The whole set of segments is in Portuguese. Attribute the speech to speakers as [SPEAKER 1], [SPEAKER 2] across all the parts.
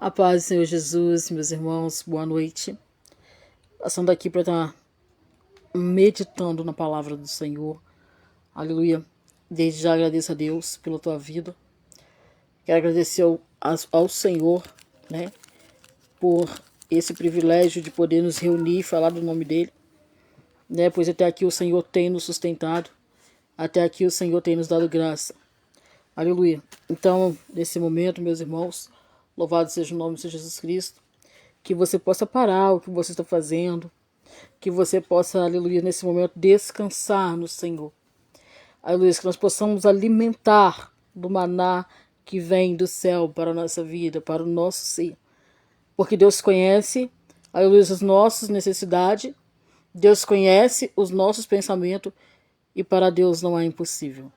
[SPEAKER 1] A paz do Senhor Jesus, meus irmãos, boa noite. Passando aqui para estar meditando na palavra do Senhor. Aleluia. Desde já agradeço a Deus pela tua vida. Quero agradecer ao Senhor, né, por esse privilégio de poder nos reunir e falar do nome dele, né, pois até aqui o Senhor tem nos sustentado, até aqui o Senhor tem nos dado graça. Aleluia. Então, nesse momento, meus irmãos, louvado seja o nome de Jesus Cristo, que você possa parar o que você está fazendo, que você possa, aleluia, nesse momento descansar no Senhor. Aleluia, que nós possamos alimentar do maná que vem do céu para a nossa vida, para o nosso ser. Porque Deus conhece, aleluia, as nossas necessidades, Deus conhece os nossos pensamentos e para Deus não há impossível.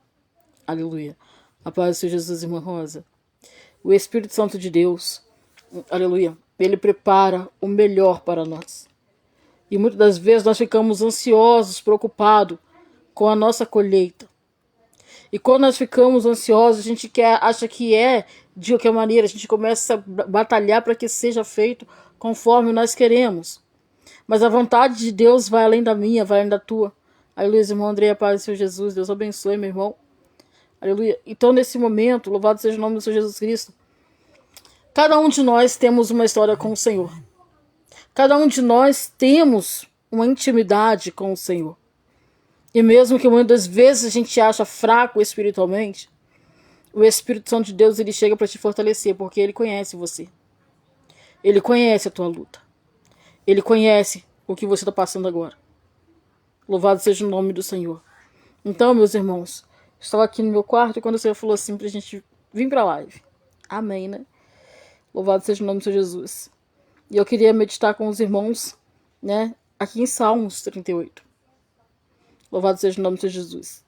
[SPEAKER 1] Aleluia. A paz do Senhor Jesus, irmã Rosa. O Espírito Santo de Deus, aleluia, ele prepara o melhor para nós. E muitas das vezes nós ficamos ansiosos, preocupados com a nossa colheita. E quando nós ficamos ansiosos, a gente acha que é de qualquer maneira, a gente começa a batalhar para que seja feito conforme nós queremos. Mas a vontade de Deus vai além da minha, vai além da tua. Aleluia, irmão André, a paz do Senhor Jesus, Deus abençoe, meu irmão. Aleluia. Então, nesse momento, louvado seja o nome do Senhor Jesus Cristo, cada um de nós temos uma história com o Senhor. Cada um de nós temos uma intimidade com o Senhor. E mesmo que muitas vezes a gente acha fraco espiritualmente, o Espírito Santo de Deus, ele chega para te fortalecer, porque ele conhece você. Ele conhece a tua luta. Ele conhece o que você está passando agora. Louvado seja o nome do Senhor. Então, meus irmãos, estava aqui no meu quarto e quando o Senhor falou assim pra gente vir pra live. Amém, né? Louvado seja o nome do Senhor Jesus. E eu queria meditar com os irmãos, né, aqui em Salmos 38. Louvado seja o nome do Senhor Jesus.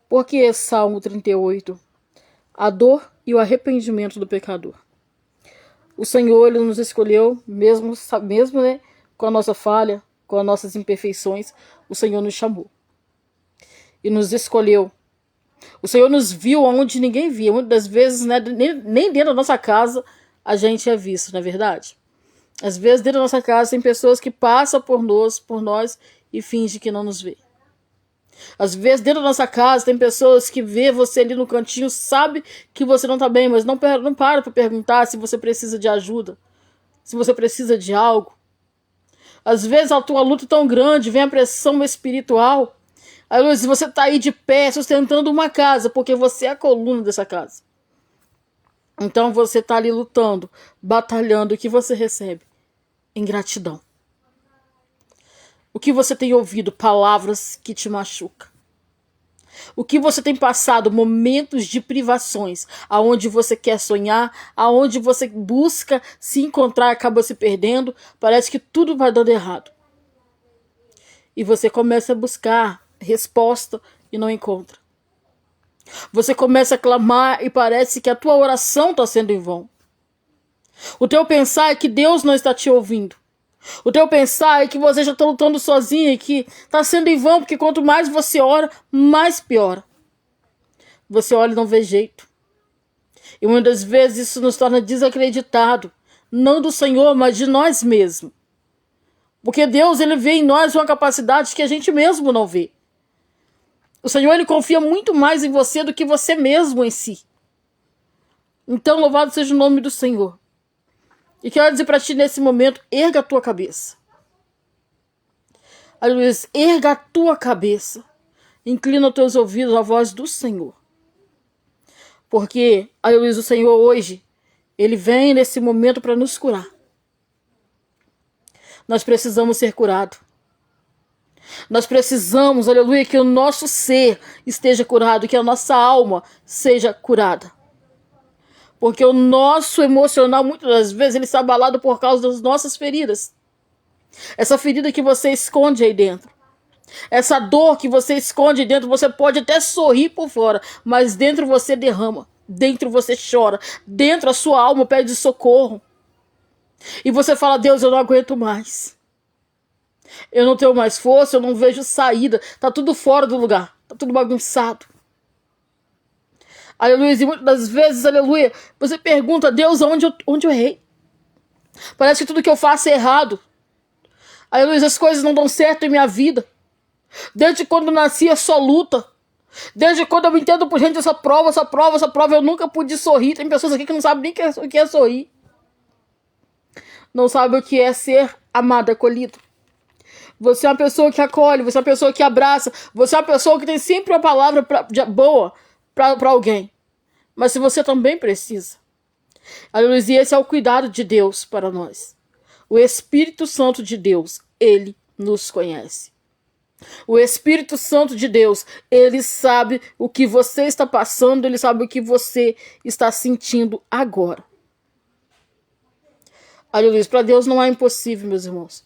[SPEAKER 1] Por que Salmo 38? A dor e o arrependimento do pecador. O Senhor, ele nos escolheu, mesmo né, com a nossa falha, com as nossas imperfeições, o Senhor nos chamou. E nos escolheu. O Senhor nos viu onde ninguém via. Muitas das vezes, né, nem dentro da nossa casa a gente é visto, não é verdade? Às vezes dentro da nossa casa tem pessoas que passam por nós e fingem que não nos vê. Às vezes dentro da nossa casa tem pessoas que vê você ali no cantinho, sabe que você não está bem, mas não para perguntar se você precisa de ajuda, se você precisa de algo. Às vezes a tua luta é tão grande, vem a pressão espiritual. Aí, Luiz, você está aí de pé, sustentando uma casa, porque você é a coluna dessa casa. Então você está ali lutando, batalhando. O que você recebe? Ingratidão. O que você tem ouvido? Palavras que te machucam. O que você tem passado? Momentos de privações, aonde você quer sonhar, aonde você busca se encontrar, acaba se perdendo, parece que tudo vai dando errado. E você começa a buscar resposta e não encontra. Você começa a clamar e parece que a tua oração está sendo em vão. O teu pensar é que Deus não está te ouvindo. O teu pensar é que você já está lutando sozinho e que está sendo em vão, porque quanto mais você ora, mais piora. Você olha e não vê jeito. E muitas vezes isso nos torna desacreditado, não do Senhor, mas de nós mesmos. Porque Deus, ele vê em nós uma capacidade que a gente mesmo não vê. O Senhor, ele confia muito mais em você do que você mesmo em si. Então, louvado seja o nome do Senhor. E quero dizer para ti nesse momento, erga a tua cabeça. Aleluia, erga a tua cabeça. Inclina os teus ouvidos à voz do Senhor. Porque, aleluia, o Senhor hoje, ele vem nesse momento para nos curar. Nós precisamos ser curados. Nós precisamos, aleluia, que o nosso ser esteja curado, que a nossa alma seja curada. Porque o nosso emocional, muitas das vezes, ele está abalado por causa das nossas feridas. Essa ferida que você esconde aí dentro. Essa dor que você esconde aí dentro, você pode até sorrir por fora, mas dentro você derrama. Dentro você chora. Dentro a sua alma pede socorro. E você fala, Deus, eu não aguento mais. Eu não tenho mais força, eu não vejo saída. Tá tudo fora do lugar. Tá tudo bagunçado. Aleluia. E muitas das vezes, aleluia, você pergunta a Deus onde eu errei. Parece que tudo que eu faço é errado. Aleluia, as coisas não dão certo em minha vida. Desde quando eu nasci é só luta. Desde quando eu me entendo por gente, essa prova, eu nunca pude sorrir. Tem pessoas aqui que não sabem nem o que é sorrir. Não sabem o que é ser amado, acolhido. Você é uma pessoa que acolhe, você é uma pessoa que abraça, você é uma pessoa que tem sempre uma palavra boa para alguém. Mas se você também precisa. Aleluia, e esse é o cuidado de Deus para nós. O Espírito Santo de Deus, ele nos conhece. O Espírito Santo de Deus, ele sabe o que você está passando, ele sabe o que você está sentindo agora. Aleluia, para Deus não é impossível, meus irmãos.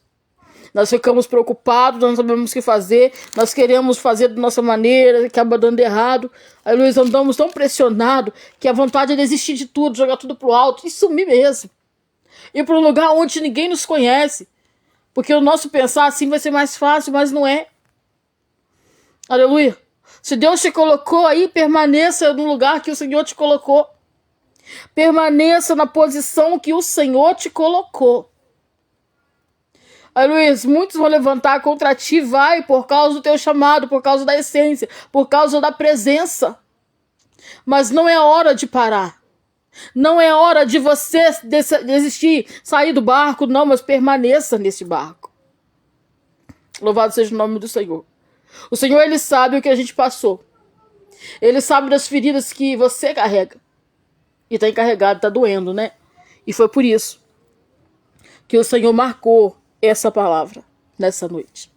[SPEAKER 1] Nós ficamos preocupados, nós não sabemos o que fazer, nós queremos fazer da nossa maneira, acaba dando errado. Aleluia, andamos tão pressionados que a vontade é desistir de tudo, jogar tudo pro alto e sumir mesmo. Ir para um lugar onde ninguém nos conhece. Porque o nosso pensar assim vai ser mais fácil, mas não é. Aleluia. Se Deus te colocou aí, permaneça no lugar que o Senhor te colocou. Permaneça na posição que o Senhor te colocou. Aleluia. Muitos vão levantar contra ti, vai, por causa do teu chamado, por causa da essência, por causa da presença. Mas não é hora de parar. Não é hora de você desistir, sair do barco, não, mas permaneça nesse barco. Louvado seja o nome do Senhor. O Senhor, ele sabe o que a gente passou. Ele sabe das feridas que você carrega. E está encarregado, está doendo, né? E foi por isso que o Senhor marcou essa palavra nessa noite.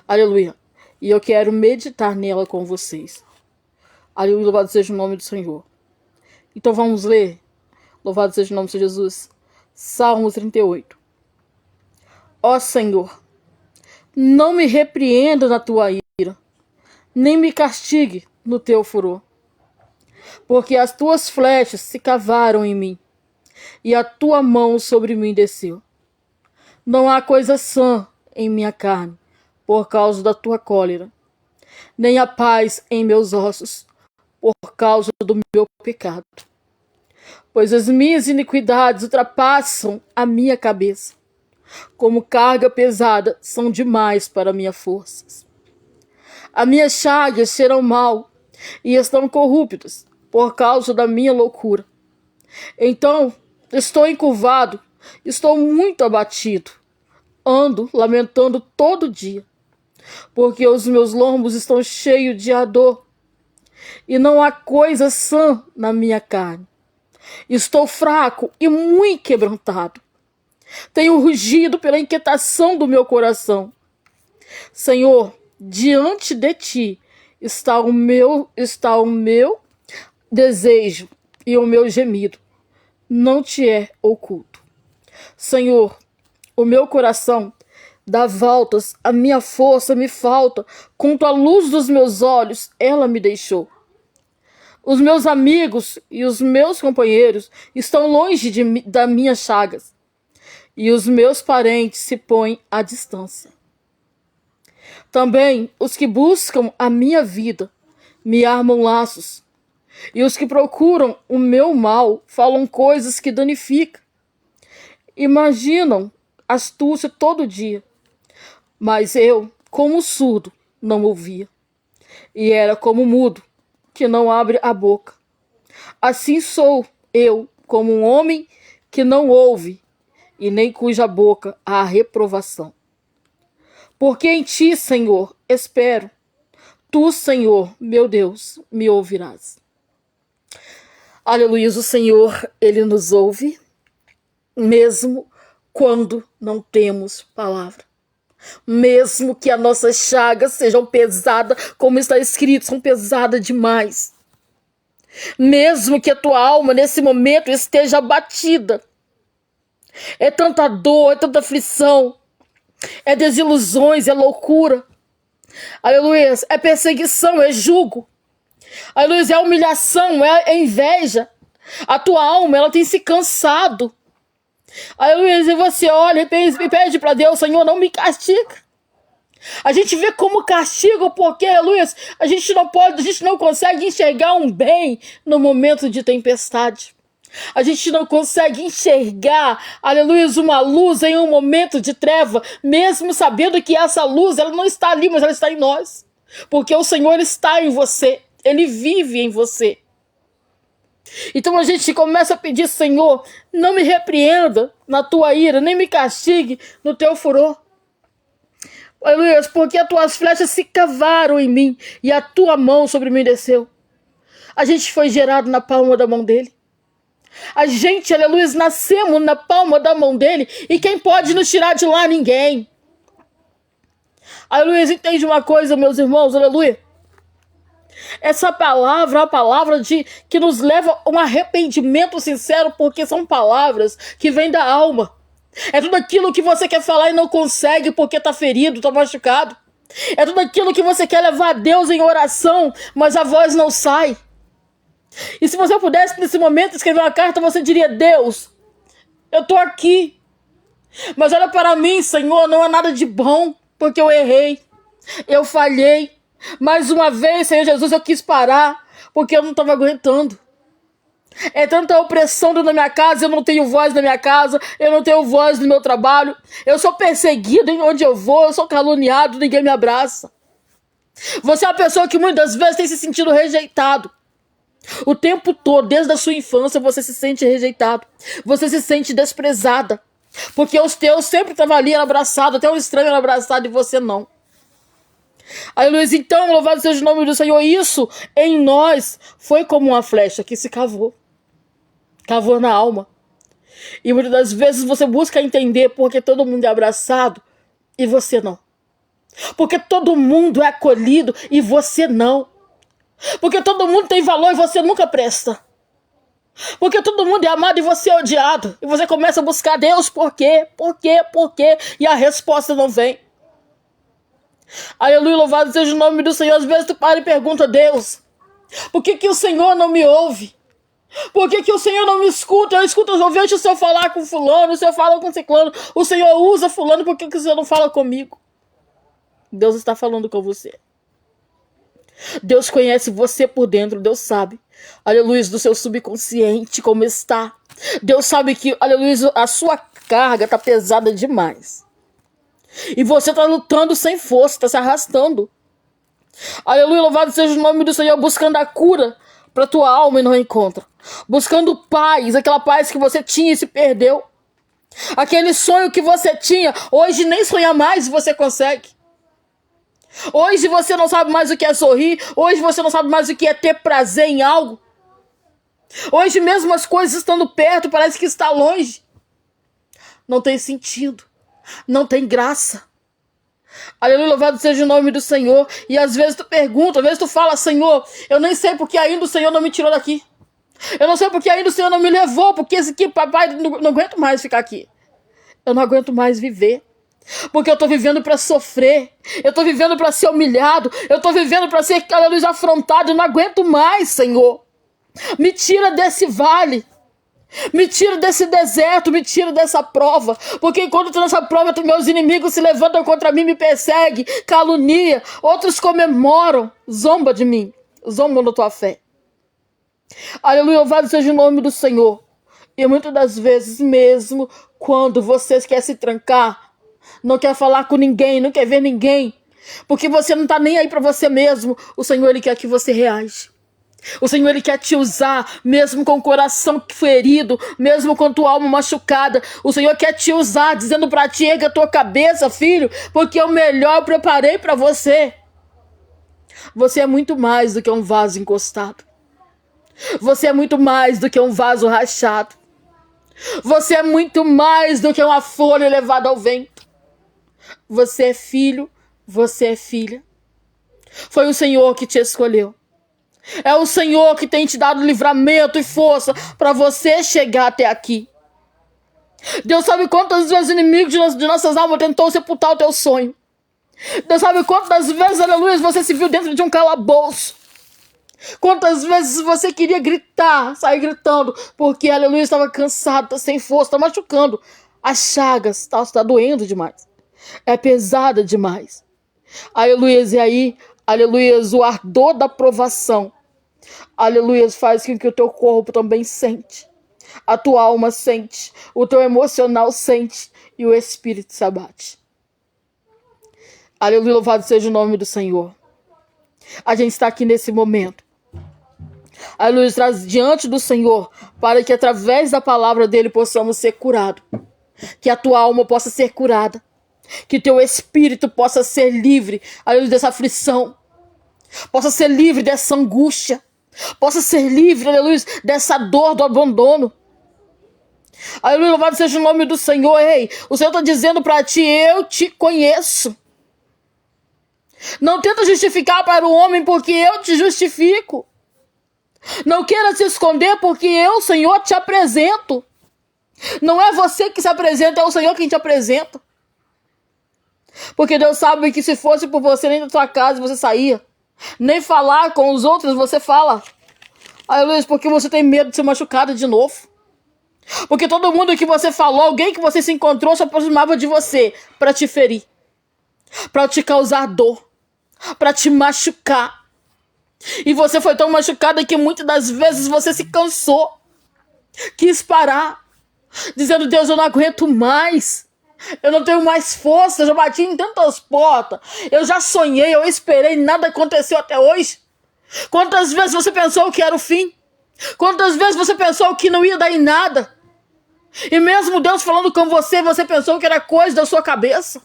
[SPEAKER 1] Aleluia. E eu quero meditar nela com vocês. Aleluia, louvado seja o nome do Senhor. Então vamos ler. Louvado seja o nome de Jesus. Salmo 38. Ó Senhor, não me repreenda na tua ira, nem me castigue no teu furor. Porque as tuas flechas se cavaram em mim, e a tua mão sobre mim desceu. Não há coisa sã em minha carne, por causa da tua cólera, nem há paz em meus ossos, por causa do meu pecado. Pois as minhas iniquidades ultrapassam a minha cabeça, como carga pesada são demais para minhas forças. As minhas chagas cheiram mal e estão corruptas por causa da minha loucura. Então estou encurvado, estou muito abatido, ando lamentando todo dia, porque os meus lombos estão cheios de ardor e não há coisa sã na minha carne. Estou fraco e muito quebrantado. Tenho rugido pela inquietação do meu coração. Senhor, diante de ti está o meu desejo e o meu gemido. Não te é oculto. Senhor, o meu coração dá voltas, a minha força me falta. Quanto à luz dos meus olhos, ela me deixou. Os meus amigos e os meus companheiros estão longe das minhas chagas, e os meus parentes se põem à distância. Também os que buscam a minha vida me armam laços, e os que procuram o meu mal falam coisas que danificam. Imaginam astúcia todo dia, mas eu, como surdo, não ouvia, e era como mudo, que não abre a boca. Assim sou eu, como um homem que não ouve, e nem cuja boca há reprovação. Porque em ti, Senhor, espero. Tu, Senhor, meu Deus, me ouvirás. Aleluia, o Senhor, ele nos ouve, mesmo quando não temos palavra. Mesmo que as nossas chagas sejam pesadas, como está escrito, são pesadas demais. Mesmo que a tua alma nesse momento esteja abatida. É tanta dor, é tanta aflição, é desilusões, é loucura. Aleluia, é perseguição, é jugo. Aleluia, é humilhação, é inveja. A tua alma, ela tem se cansado. Aleluia, e você olha e pede para Deus, Senhor, não me castiga. A gente vê como castigo, porque, aleluia, a gente não consegue enxergar um bem no momento de tempestade. A gente não consegue enxergar, aleluia, uma luz em um momento de treva, mesmo sabendo que essa luz, ela não está ali, mas ela está em nós. Porque o Senhor está em você, Ele vive em você. Então a gente começa a pedir: Senhor, não me repreenda na tua ira, nem me castigue no teu furor. Aleluia, porque as tuas flechas se cavaram em mim e a tua mão sobre mim desceu. A gente foi gerado na palma da mão dele. A gente, aleluia, nascemos na palma da mão dele. E quem pode nos tirar de lá? Ninguém. Aleluia, entende uma coisa, meus irmãos, aleluia? Essa palavra é a palavra que nos leva a um arrependimento sincero, porque são palavras que vêm da alma. É tudo aquilo que você quer falar e não consegue porque está ferido, está machucado. É tudo aquilo que você quer levar a Deus em oração, mas a voz não sai. E se você pudesse nesse momento escrever uma carta, você diria: Deus, eu estou aqui, mas olha para mim, Senhor, não há nada de bom, porque eu errei, eu falhei. Mais uma vez, Senhor Jesus, eu quis parar, porque eu não estava aguentando. É tanta opressão dentro da minha casa, eu não tenho voz na minha casa, eu não tenho voz no meu trabalho, eu sou perseguido em onde eu vou, eu sou caluniado, ninguém me abraça. Você é uma pessoa que muitas vezes tem se sentido rejeitado. O tempo todo, desde a sua infância, você se sente rejeitado, você se sente desprezada, porque os teus sempre estavam ali abraçados, até um estranho era abraçado e você não. Aleluia, então, louvado seja o nome do Senhor. Isso em nós foi como uma flecha que se cavou na alma. E muitas das vezes você busca entender porque todo mundo é abraçado e você não. Porque todo mundo é acolhido e você não. Porque todo mundo tem valor e você nunca presta. Porque todo mundo é amado e você é odiado. E você começa a buscar: Deus, por quê? Por quê? Por quê? E a resposta não vem. Aleluia, louvado seja o nome do Senhor. Às vezes tu para e pergunta: Deus, por que o Senhor não me ouve? Por que o Senhor não me escuta? Eu vejo o Senhor falar com fulano, o Senhor fala com ciclano, o Senhor usa fulano, por que o Senhor não fala comigo? Deus está falando com você. Deus conhece você por dentro, Deus sabe, aleluia, do seu subconsciente como está. Deus sabe que, aleluia, a sua carga está pesada demais. E você está lutando sem força, está se arrastando. Aleluia, louvado seja o nome do Senhor, buscando a cura para tua alma e não encontra. Buscando paz, aquela paz que você tinha e se perdeu. Aquele sonho que você tinha, hoje nem sonhar mais você consegue. Hoje você não sabe mais o que é sorrir. Hoje você não sabe mais o que é ter prazer em algo. Hoje mesmo as coisas estando perto, parece que está longe. Não tem sentido. Não tem graça. Aleluia, louvado seja o nome do Senhor. E às vezes tu pergunta, às vezes tu fala: Senhor, eu nem sei porque ainda o Senhor não me tirou daqui. Eu não sei porque ainda o Senhor não me levou, porque esse aqui, papai, não aguento mais ficar aqui. Eu não aguento mais viver. Porque eu tô vivendo para sofrer. Eu tô vivendo para ser humilhado. Eu tô vivendo para ser, aleluia, afrontado. Eu não aguento mais, Senhor. Me tira desse vale. Me tira desse deserto, me tira dessa prova. Porque enquanto eu tô nessa prova, meus inimigos se levantam contra mim, me perseguem, calunia. Outros comemoram, zombam de mim, zombam da tua fé. Aleluia, louvado seja o nome do Senhor. E muitas das vezes, mesmo quando você quer se trancar, não quer falar com ninguém, não quer ver ninguém, porque você não tá nem aí para você mesmo, o Senhor, Ele quer que você reage. O Senhor, Ele quer te usar, mesmo com o coração ferido, mesmo com tua alma machucada. O Senhor quer te usar, dizendo para ti: erga a tua cabeça, filho, porque o melhor eu preparei para você. Você é muito mais do que um vaso encostado. Você é muito mais do que um vaso rachado. Você é muito mais do que uma folha levada ao vento. Você é filho, você é filha. Foi o Senhor que te escolheu. É o Senhor que tem te dado livramento e força para você chegar até aqui. Deus sabe quantas vezes o inimigo de nossas almas tentou sepultar o teu sonho. Deus sabe quantas vezes, aleluia, você se viu dentro de um calabouço. Quantas vezes você queria gritar, sair gritando, porque, aleluia, estava cansado, está sem força, está machucando. As chagas, está doendo demais. É pesada demais. Aleluia, e aí, aleluia, o ardor da provação, aleluia, faz com que o teu corpo também sente. A tua alma sente, o teu emocional sente e o espírito se abate. Aleluia, louvado seja o nome do Senhor. A gente está aqui nesse momento. Aleluia, traz diante do Senhor para que através da palavra dele possamos ser curados. Que a tua alma possa ser curada. Que teu espírito possa ser livre, aleluia, dessa aflição. Possa ser livre dessa angústia. Possa ser livre, aleluia, dessa dor do abandono. Aleluia, louvado seja o nome do Senhor. Ei, o Senhor está dizendo para ti, eu te conheço. Não tenta justificar para o homem, porque eu te justifico. Não queira se esconder, porque eu, Senhor, te apresento. Não é você que se apresenta, é o Senhor quem te apresenta. Porque Deus sabe que se fosse por você, nem da tua casa você saía. Nem falar com os outros você fala. Aleluia, porque você tem medo de ser machucado de novo. Porque todo mundo que você falou, alguém que você se encontrou, se aproximava de você para te ferir. Para te causar dor. Para te machucar. E você foi tão machucada que muitas das vezes você se cansou. Quis parar. Dizendo, Deus, eu não aguento mais. Eu não tenho mais força. Eu já bati em tantas portas. Eu já sonhei, eu esperei, nada aconteceu até hoje. Quantas vezes você pensou que era o fim? Quantas vezes você pensou que não ia dar em nada? E mesmo Deus falando com você, você pensou que era coisa da sua cabeça.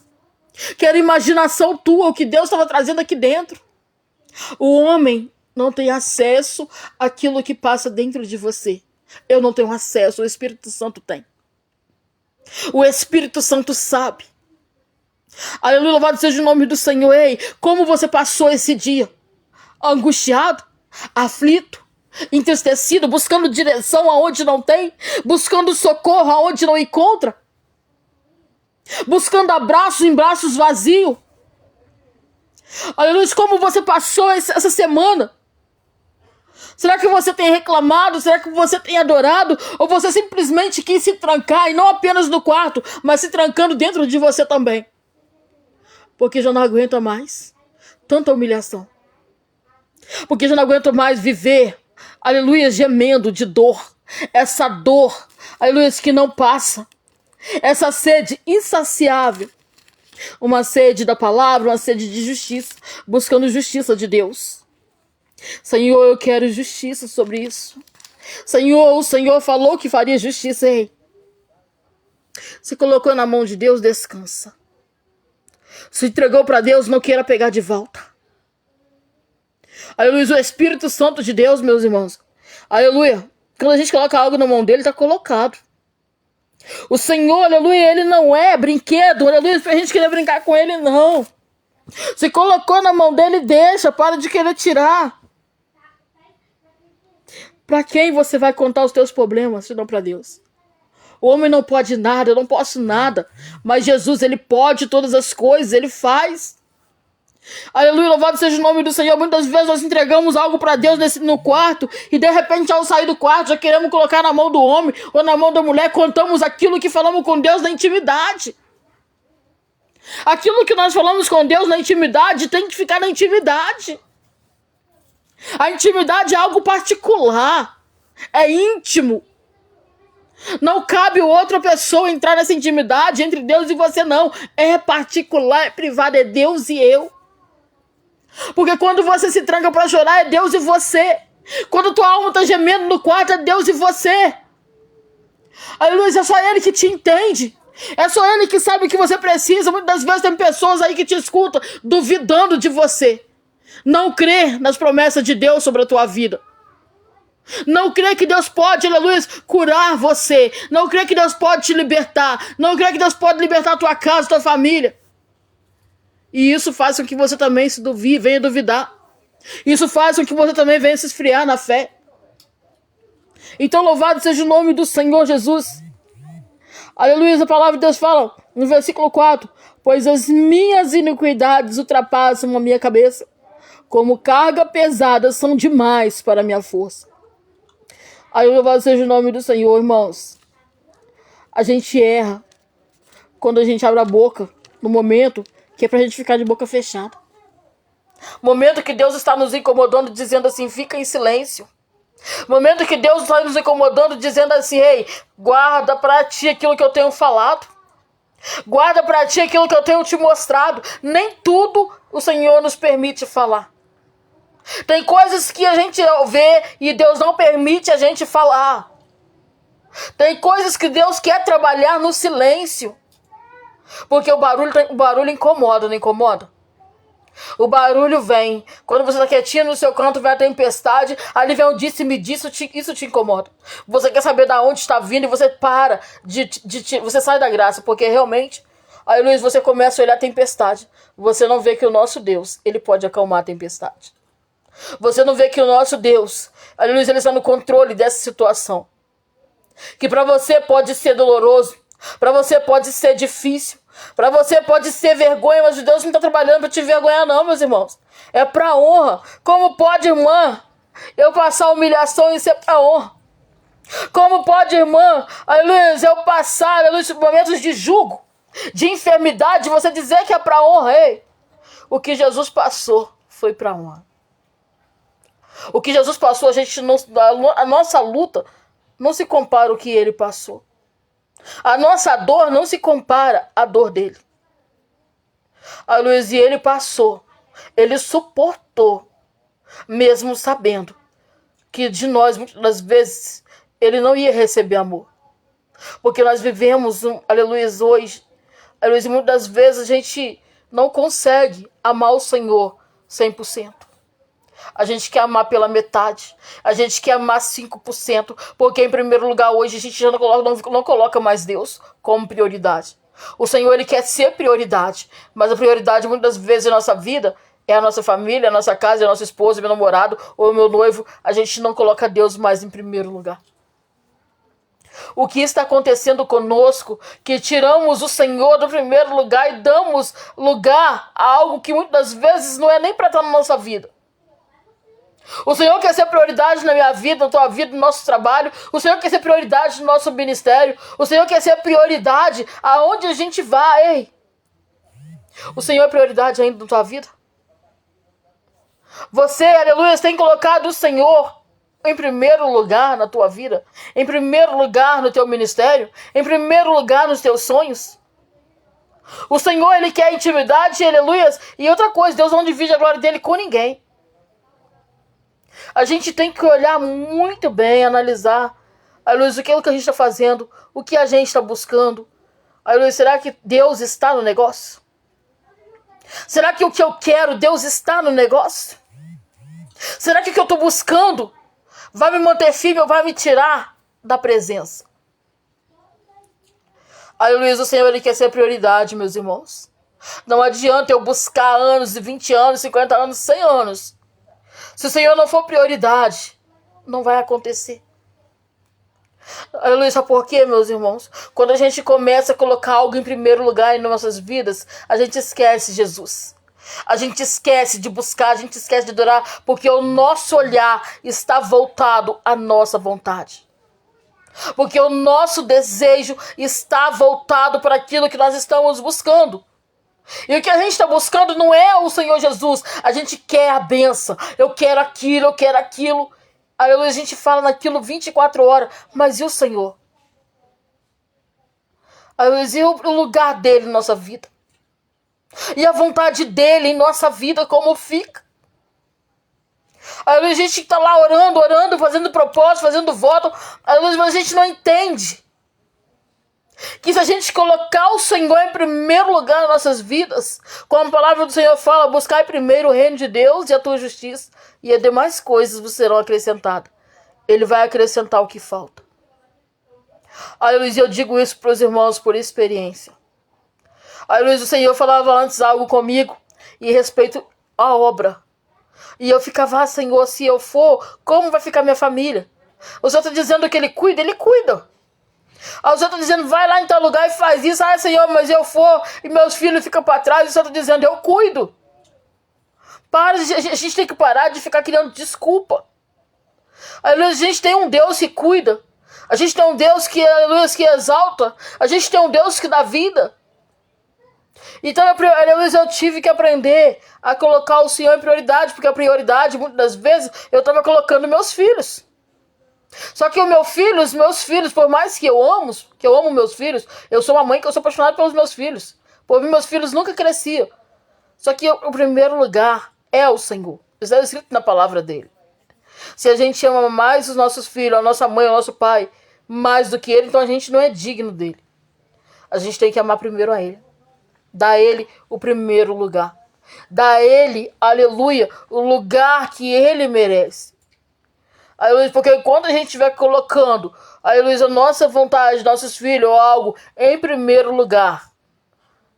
[SPEAKER 1] Que era imaginação tua, o que Deus estava trazendo aqui dentro. O homem não tem acesso àquilo que passa dentro de você. Eu não tenho acesso, o Espírito Santo tem. O Espírito Santo sabe. Aleluia, louvado seja o nome do Senhor. Ei, como você passou esse dia? Angustiado? Aflito? Entristecido? Buscando direção aonde não tem? Buscando socorro aonde não encontra? Buscando abraços em braços vazios? Aleluia, como você passou essa semana? Será que você tem reclamado? Será que você tem adorado? Ou você simplesmente quis se trancar, e não apenas no quarto, mas se trancando dentro de você também? Porque já não aguenta mais tanta humilhação. Porque já não aguenta mais viver, aleluia, gemendo de dor. Essa dor, aleluia, que não passa. Essa sede insaciável. Uma sede da palavra, uma sede de justiça. Buscando justiça de Deus. Senhor, eu quero justiça sobre isso. Senhor, o Senhor falou que faria justiça. Ei, se colocou na mão de Deus, descansa. Se entregou para Deus, não queira pegar de volta. Aleluia, o Espírito Santo de Deus, meus irmãos. Aleluia, quando a gente coloca algo na mão dele, está colocado. O Senhor, aleluia, ele não é brinquedo, aleluia, pra gente querer brincar com ele, não. Se colocou na mão dele, deixa, para de querer tirar. Para quem você vai contar os teus problemas, se não para Deus? O homem não pode nada, eu não posso nada. Mas Jesus, ele pode todas as coisas, ele faz. Aleluia, louvado seja o nome do Senhor. Muitas vezes nós entregamos algo para Deus no quarto e de repente ao sair do quarto já queremos colocar na mão do homem ou na mão da mulher. Contamos aquilo que falamos com Deus na intimidade. Aquilo que nós falamos com Deus na intimidade tem que ficar na intimidade. A intimidade é algo particular. É íntimo. Não cabe outra pessoa entrar nessa intimidade entre Deus e você, não. É particular, é privado, é Deus e eu. Porque quando você se tranca para chorar, é Deus e você. Quando tua alma está gemendo no quarto, é Deus e você. Aleluia, é só Ele que te entende. É só Ele que sabe o que você precisa. Muitas vezes tem pessoas aí que te escutam duvidando de você. Não crê nas promessas de Deus sobre a tua vida. Não crê que Deus pode, aleluia, curar você. Não crê que Deus pode te libertar. Não crê que Deus pode libertar a tua casa, a tua família. E isso faz com que você também venha duvidar. Isso faz com que você também venha se esfriar na fé. Então louvado seja o nome do Senhor Jesus. Aleluia, a palavra de Deus fala no versículo 4. Pois as minhas iniquidades ultrapassam a minha cabeça. Como carga pesada são demais para a minha força. Aleluia, louvado seja o nome do Senhor, irmãos. A gente erra quando a gente abre a boca no momento que é pra gente ficar de boca fechada. Momento que Deus está nos incomodando, dizendo assim, fica em silêncio. Momento que Deus está nos incomodando, dizendo assim: ei, guarda para ti aquilo que eu tenho falado. Guarda para ti aquilo que eu tenho te mostrado. Nem tudo o Senhor nos permite falar. Tem coisas que a gente vê e Deus não permite a gente falar. Tem coisas que Deus quer trabalhar no silêncio. Porque o barulho incomoda, não incomoda? O barulho vem. Quando você está quietinho no seu canto, vem a tempestade. Ali vem um disse-me disso, isso te incomoda. Você quer saber de onde está vindo e você para. Você sai da graça. Porque realmente, aí Luiz, você começa a olhar a tempestade. Você não vê que o nosso Deus, ele pode acalmar a tempestade. Você não vê que o nosso Deus, aí Luiz, ele está no controle dessa situação. Que para você pode ser doloroso. Para você pode ser difícil. Para você pode ser vergonha, mas Deus não está trabalhando para te envergonhar não, meus irmãos. É para honra. Como pode, irmã, eu passar humilhação e ser para honra? Como pode, irmã, aleluia, eu passar, aleluia, momentos de jugo, de enfermidade, você dizer que é para honra? Ei, o que Jesus passou foi para honra. O que Jesus passou, a nossa luta não se compara ao que ele passou. A nossa dor não se compara à dor dele. A Luiz, e ele passou. Ele suportou. Mesmo sabendo que de nós, muitas das vezes, ele não ia receber amor. Porque nós vivemos, aleluia, hoje. Aleluia, e muitas das vezes a gente não consegue amar o Senhor 100%. A gente quer amar pela metade. A gente quer amar 5%. Porque, em primeiro lugar, hoje a gente já não coloca mais Deus como prioridade. O Senhor, ele quer ser prioridade. Mas a prioridade, muitas vezes, em nossa vida, é a nossa família, a nossa casa, a nossa esposa, meu namorado ou meu noivo. A gente não coloca Deus mais em primeiro lugar. O que está acontecendo conosco, que tiramos o Senhor do primeiro lugar e damos lugar a algo que muitas vezes não é nem para estar na nossa vida. O Senhor quer ser prioridade na minha vida, na tua vida, no nosso trabalho. O Senhor quer ser prioridade no nosso ministério. O Senhor quer ser prioridade aonde a gente vai. Ei, o Senhor é prioridade ainda na tua vida? Você, aleluia, tem colocado o Senhor em primeiro lugar na tua vida? Em primeiro lugar no teu ministério? Em primeiro lugar nos teus sonhos? O Senhor, ele quer intimidade, aleluia. E outra coisa, Deus não divide a glória dele com ninguém. A gente tem que olhar muito bem, analisar, aleluia, o que a gente está fazendo, o que a gente está buscando. Aleluia, será que Deus está no negócio? Será que o que eu quero, Deus está no negócio? Será que o que eu estou buscando vai me manter firme ou vai me tirar da presença? Aleluia, o Senhor, ele quer ser prioridade, meus irmãos. Não adianta eu buscar anos, 20 anos, 50 anos, 100 anos. Se o Senhor não for prioridade, não vai acontecer. Aleluia, sabe por quê, meus irmãos? Quando a gente começa a colocar algo em primeiro lugar em nossas vidas, a gente esquece Jesus. A gente esquece de buscar, a gente esquece de adorar, porque o nosso olhar está voltado à nossa vontade. Porque o nosso desejo está voltado para aquilo que nós estamos buscando. E o que a gente está buscando não é o Senhor Jesus. A gente quer a benção. Eu quero aquilo, eu quero aquilo. Aí a gente fala naquilo 24 horas. Mas e o Senhor? Aí e o lugar dele em nossa vida? E a vontade dele em nossa vida, como fica? Aí a gente está lá orando, fazendo propósito, fazendo voto. Aí mas a gente não entende que se a gente colocar o Senhor em primeiro lugar nas nossas vidas, como a palavra do Senhor fala, buscar primeiro o reino de Deus e a tua justiça, e as demais coisas vos serão acrescentadas. Ele vai acrescentar o que falta. Aí, Luiz, eu digo isso para os irmãos por experiência. Aí, Luiz, o Senhor falava antes algo comigo em respeito à obra. E eu ficava, Senhor, se eu for, como vai ficar minha família? O Senhor está dizendo que Ele cuida, Ele cuida. Aí o Senhor está dizendo, vai lá em tal lugar e faz isso. Senhor, mas eu for e meus filhos ficam para trás. E o Senhor está dizendo, eu cuido. A gente tem que parar de ficar criando desculpa. A gente tem um Deus que cuida. A gente tem um Deus que, aleluia, que exalta. A gente tem um Deus que dá vida. Então, eu tive que aprender a colocar o Senhor em prioridade. Porque a prioridade, muitas das vezes, eu estava colocando meus filhos. Só que os meus filhos, por mais que eu amo meus filhos, eu sou uma mãe que eu sou apaixonada pelos meus filhos. Por mim, meus filhos nunca cresciam. Só que o primeiro lugar é o Senhor. Isso é escrito na palavra dele. Se a gente ama mais os nossos filhos, a nossa mãe, o nosso pai, mais do que ele, então a gente não é digno dele. A gente tem que amar primeiro a ele. Dar a ele o primeiro lugar. Dar a ele, aleluia, o lugar que ele merece. Aleluia, porque quando a gente estiver colocando, aleluia, a nossa vontade, nossos filhos ou algo em primeiro lugar,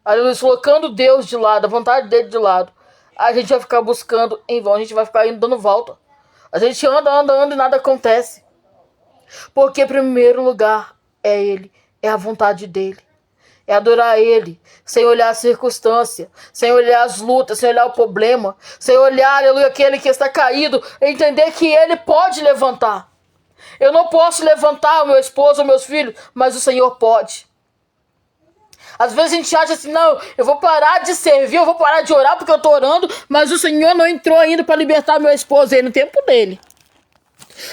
[SPEAKER 1] aleluia, colocando Deus de lado, a vontade dele de lado, a gente vai ficar buscando em vão, a gente vai ficar indo dando volta. A gente anda e nada acontece. Porque primeiro lugar é ele, é a vontade dele. É adorar ele, sem olhar a circunstância, sem olhar as lutas, sem olhar o problema, sem olhar, aleluia, aquele que está caído, entender que ele pode levantar. Eu não posso levantar o meu esposo ou meus filhos, mas o Senhor pode. Às vezes a gente acha assim, não, eu vou parar de servir, eu vou parar de orar porque eu estou orando, mas o Senhor não entrou ainda para libertar meu esposo aí no tempo dele.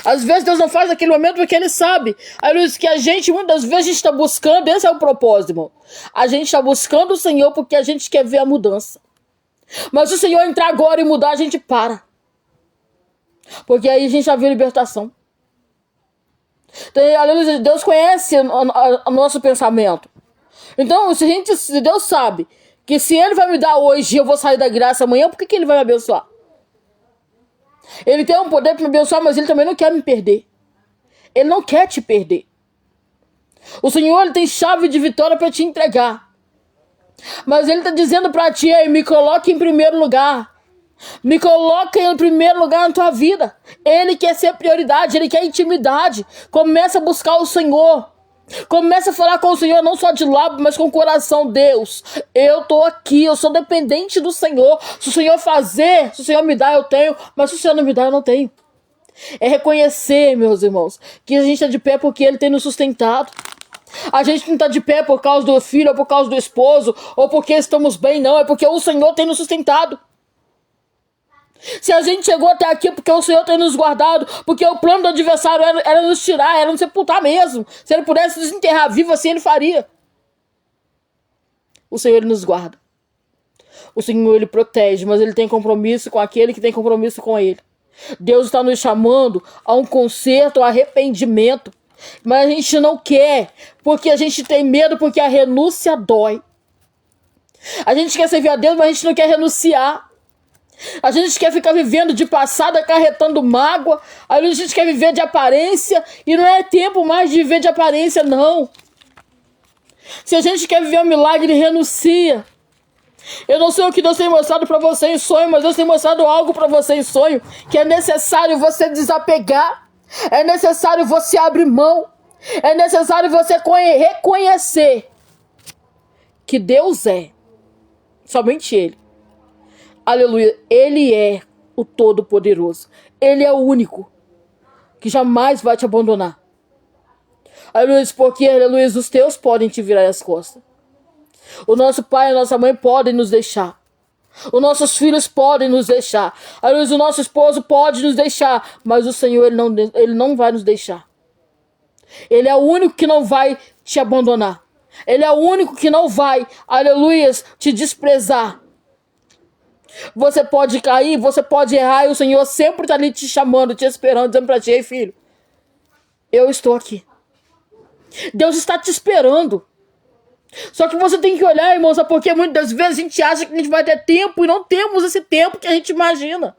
[SPEAKER 1] Às vezes Deus não faz naquele momento porque ele sabe. Aleluia, que a gente muitas vezes está buscando, esse é o propósito, irmão. A gente está buscando o Senhor porque a gente quer ver a mudança. Mas se o Senhor entrar agora e mudar, a gente para. Porque aí a gente já viu libertação. Então, aleluia, Deus conhece o nosso pensamento. Então, se Deus sabe que se ele vai me dar hoje, eu vou sair da graça amanhã, por que ele vai me abençoar? Ele tem um poder para me abençoar, mas ele também não quer me perder. Ele não quer te perder. O Senhor, ele tem chave de vitória para te entregar. Mas ele está dizendo para ti, ei, me coloque em primeiro lugar. Me coloque em primeiro lugar na tua vida. Ele quer ser prioridade, ele quer intimidade. Começa a buscar o Senhor. Começa a falar com o Senhor, não só de lábio, mas com o coração. Deus, eu tô aqui, eu sou dependente do Senhor. Se o Senhor fazer, se o Senhor me dá, eu tenho. Mas se o Senhor não me dá, eu não tenho. É reconhecer, meus irmãos, que a gente está de pé porque ele tem nos sustentado. A gente não está de pé por causa do filho, ou por causa do esposo, ou porque estamos bem, não. É porque o Senhor tem nos sustentado. Se a gente chegou até aqui porque o Senhor tem nos guardado, porque o plano do adversário era nos tirar, era nos sepultar mesmo. Se ele pudesse nos enterrar vivo, assim ele faria. O Senhor, ele nos guarda. O Senhor, ele protege, mas ele tem compromisso com aquele que tem compromisso com ele. Deus está nos chamando a um conserto, a arrependimento. Mas a gente não quer, porque a gente tem medo, porque a renúncia dói. A gente quer servir a Deus, mas a gente não quer renunciar. A gente quer ficar vivendo de passado, acarretando mágoa. A gente quer viver de aparência. E não é tempo mais de viver de aparência, não. Se a gente quer viver um milagre, renuncia. Eu não sei o que Deus tem mostrado para você em sonho, mas Deus tem mostrado algo para você em sonho, que é necessário você desapegar. É necessário você abrir mão. É necessário você reconhecer que Deus é. Somente Ele. Aleluia, ele é o Todo-Poderoso. Ele é o único que jamais vai te abandonar. Aleluia, porque, aleluia, os teus podem te virar as costas. O nosso pai e a nossa mãe podem nos deixar. Os nossos filhos podem nos deixar. Aleluia, o nosso esposo pode nos deixar. Mas o Senhor, ele não vai nos deixar. Ele é o único que não vai te abandonar. Ele é o único que não vai, aleluia, te desprezar. Você pode cair, você pode errar, e o Senhor sempre está ali te chamando, te esperando, dizendo para ti, ei filho, eu estou aqui. Deus está te esperando. Só que você tem que olhar, irmãos, porque muitas vezes a gente acha que a gente vai ter tempo e não temos esse tempo que a gente imagina.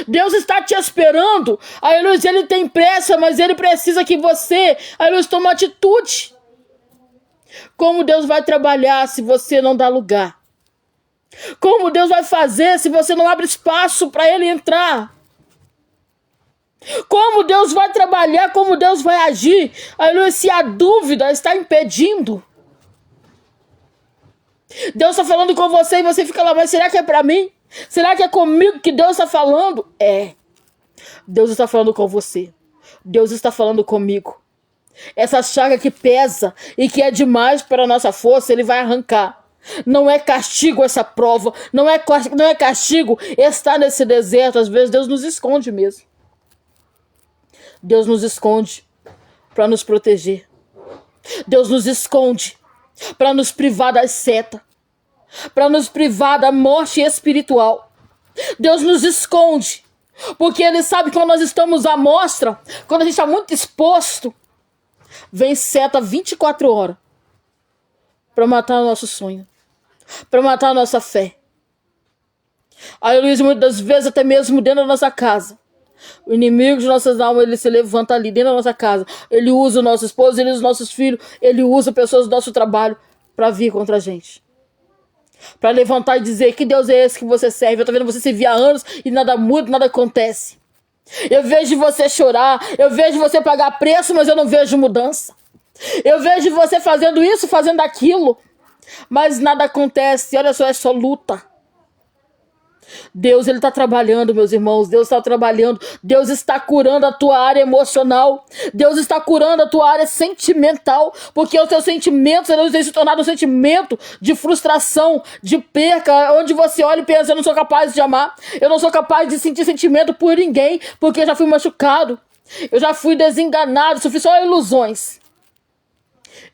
[SPEAKER 1] Deus está te esperando, aleluia, ele tem pressa, mas ele precisa que você, aleluia, tome uma atitude. Como Deus vai trabalhar se você não dá lugar? Como Deus vai fazer se você não abre espaço para ele entrar? Como Deus vai trabalhar, como Deus vai agir, aleluia, se a dúvida está impedindo? Deus está falando com você e você fica lá, mas será que é para mim? Será que é comigo que Deus está falando? É. Deus está falando com você. Deus está falando comigo. Essa chaga que pesa e que é demais para a nossa força, ele vai arrancar. Não é castigo essa prova, não é castigo estar nesse deserto. Às vezes Deus nos esconde mesmo. Deus nos esconde para nos proteger. Deus nos esconde para nos privar das setas, para nos privar da morte espiritual. Deus nos esconde porque Ele sabe que quando nós estamos à mostra, quando a gente está muito exposto, vem seta 24 horas para matar o nosso sonho, para matar a nossa fé. Aleluia, muitas das vezes até mesmo dentro da nossa casa. O inimigo de nossas almas, ele se levanta ali dentro da nossa casa. Ele usa o nosso esposo, ele usa os nossos filhos, ele usa pessoas do nosso trabalho para vir contra a gente. Para levantar e dizer: que Deus é esse que você serve? Eu tô vendo você servir há anos e nada muda, nada acontece. Eu vejo você chorar, eu vejo você pagar preço, mas eu não vejo mudança. Eu vejo você fazendo isso, fazendo aquilo, mas nada acontece. Olha só, é só luta. Deus, ele está trabalhando, meus irmãos. Deus está trabalhando. Deus está curando a tua área emocional. Deus está curando a tua área sentimental. Porque os teus sentimentos têm se tornado um sentimento de frustração, de perca, onde você olha e pensa: eu não sou capaz de amar. Eu não sou capaz de sentir sentimento por ninguém, porque eu já fui machucado. Eu já fui desenganado, sofri só ilusões.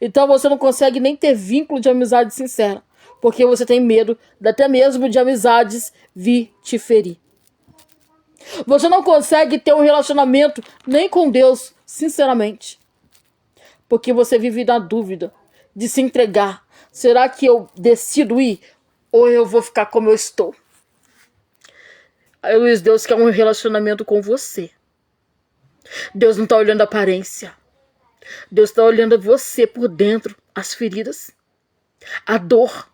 [SPEAKER 1] Então você não consegue nem ter vínculo de amizade sincera, porque você tem medo até mesmo de amizades vir te ferir. Você não consegue ter um relacionamento nem com Deus, sinceramente, porque você vive na dúvida de se entregar. Será que eu decido ir ou eu vou ficar como eu estou? Aí, Luiz, Deus quer um relacionamento com você. Deus não está olhando a aparência. Deus está olhando você por dentro, as feridas, a dor,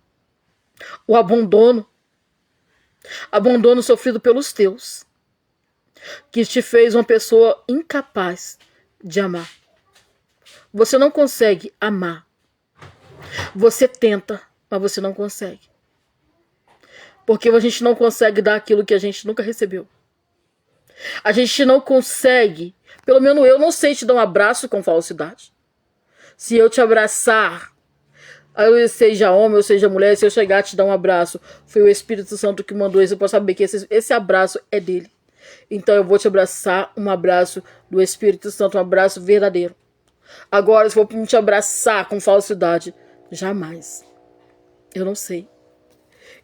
[SPEAKER 1] o abandono sofrido pelos teus, que te fez uma pessoa incapaz de amar. Você não consegue amar. Você tenta, mas você não consegue. Porque a gente não consegue dar aquilo que a gente nunca recebeu. A gente não consegue, pelo menos eu não sei te dar um abraço com falsidade. Se eu te abraçar, eu seja homem ou seja mulher, se eu chegar a te dar um abraço, foi o Espírito Santo que mandou isso, eu posso saber que esse abraço é dele. Então eu vou te abraçar, um abraço do Espírito Santo, um abraço verdadeiro. Agora, se for para te abraçar com falsidade, jamais. Eu não sei.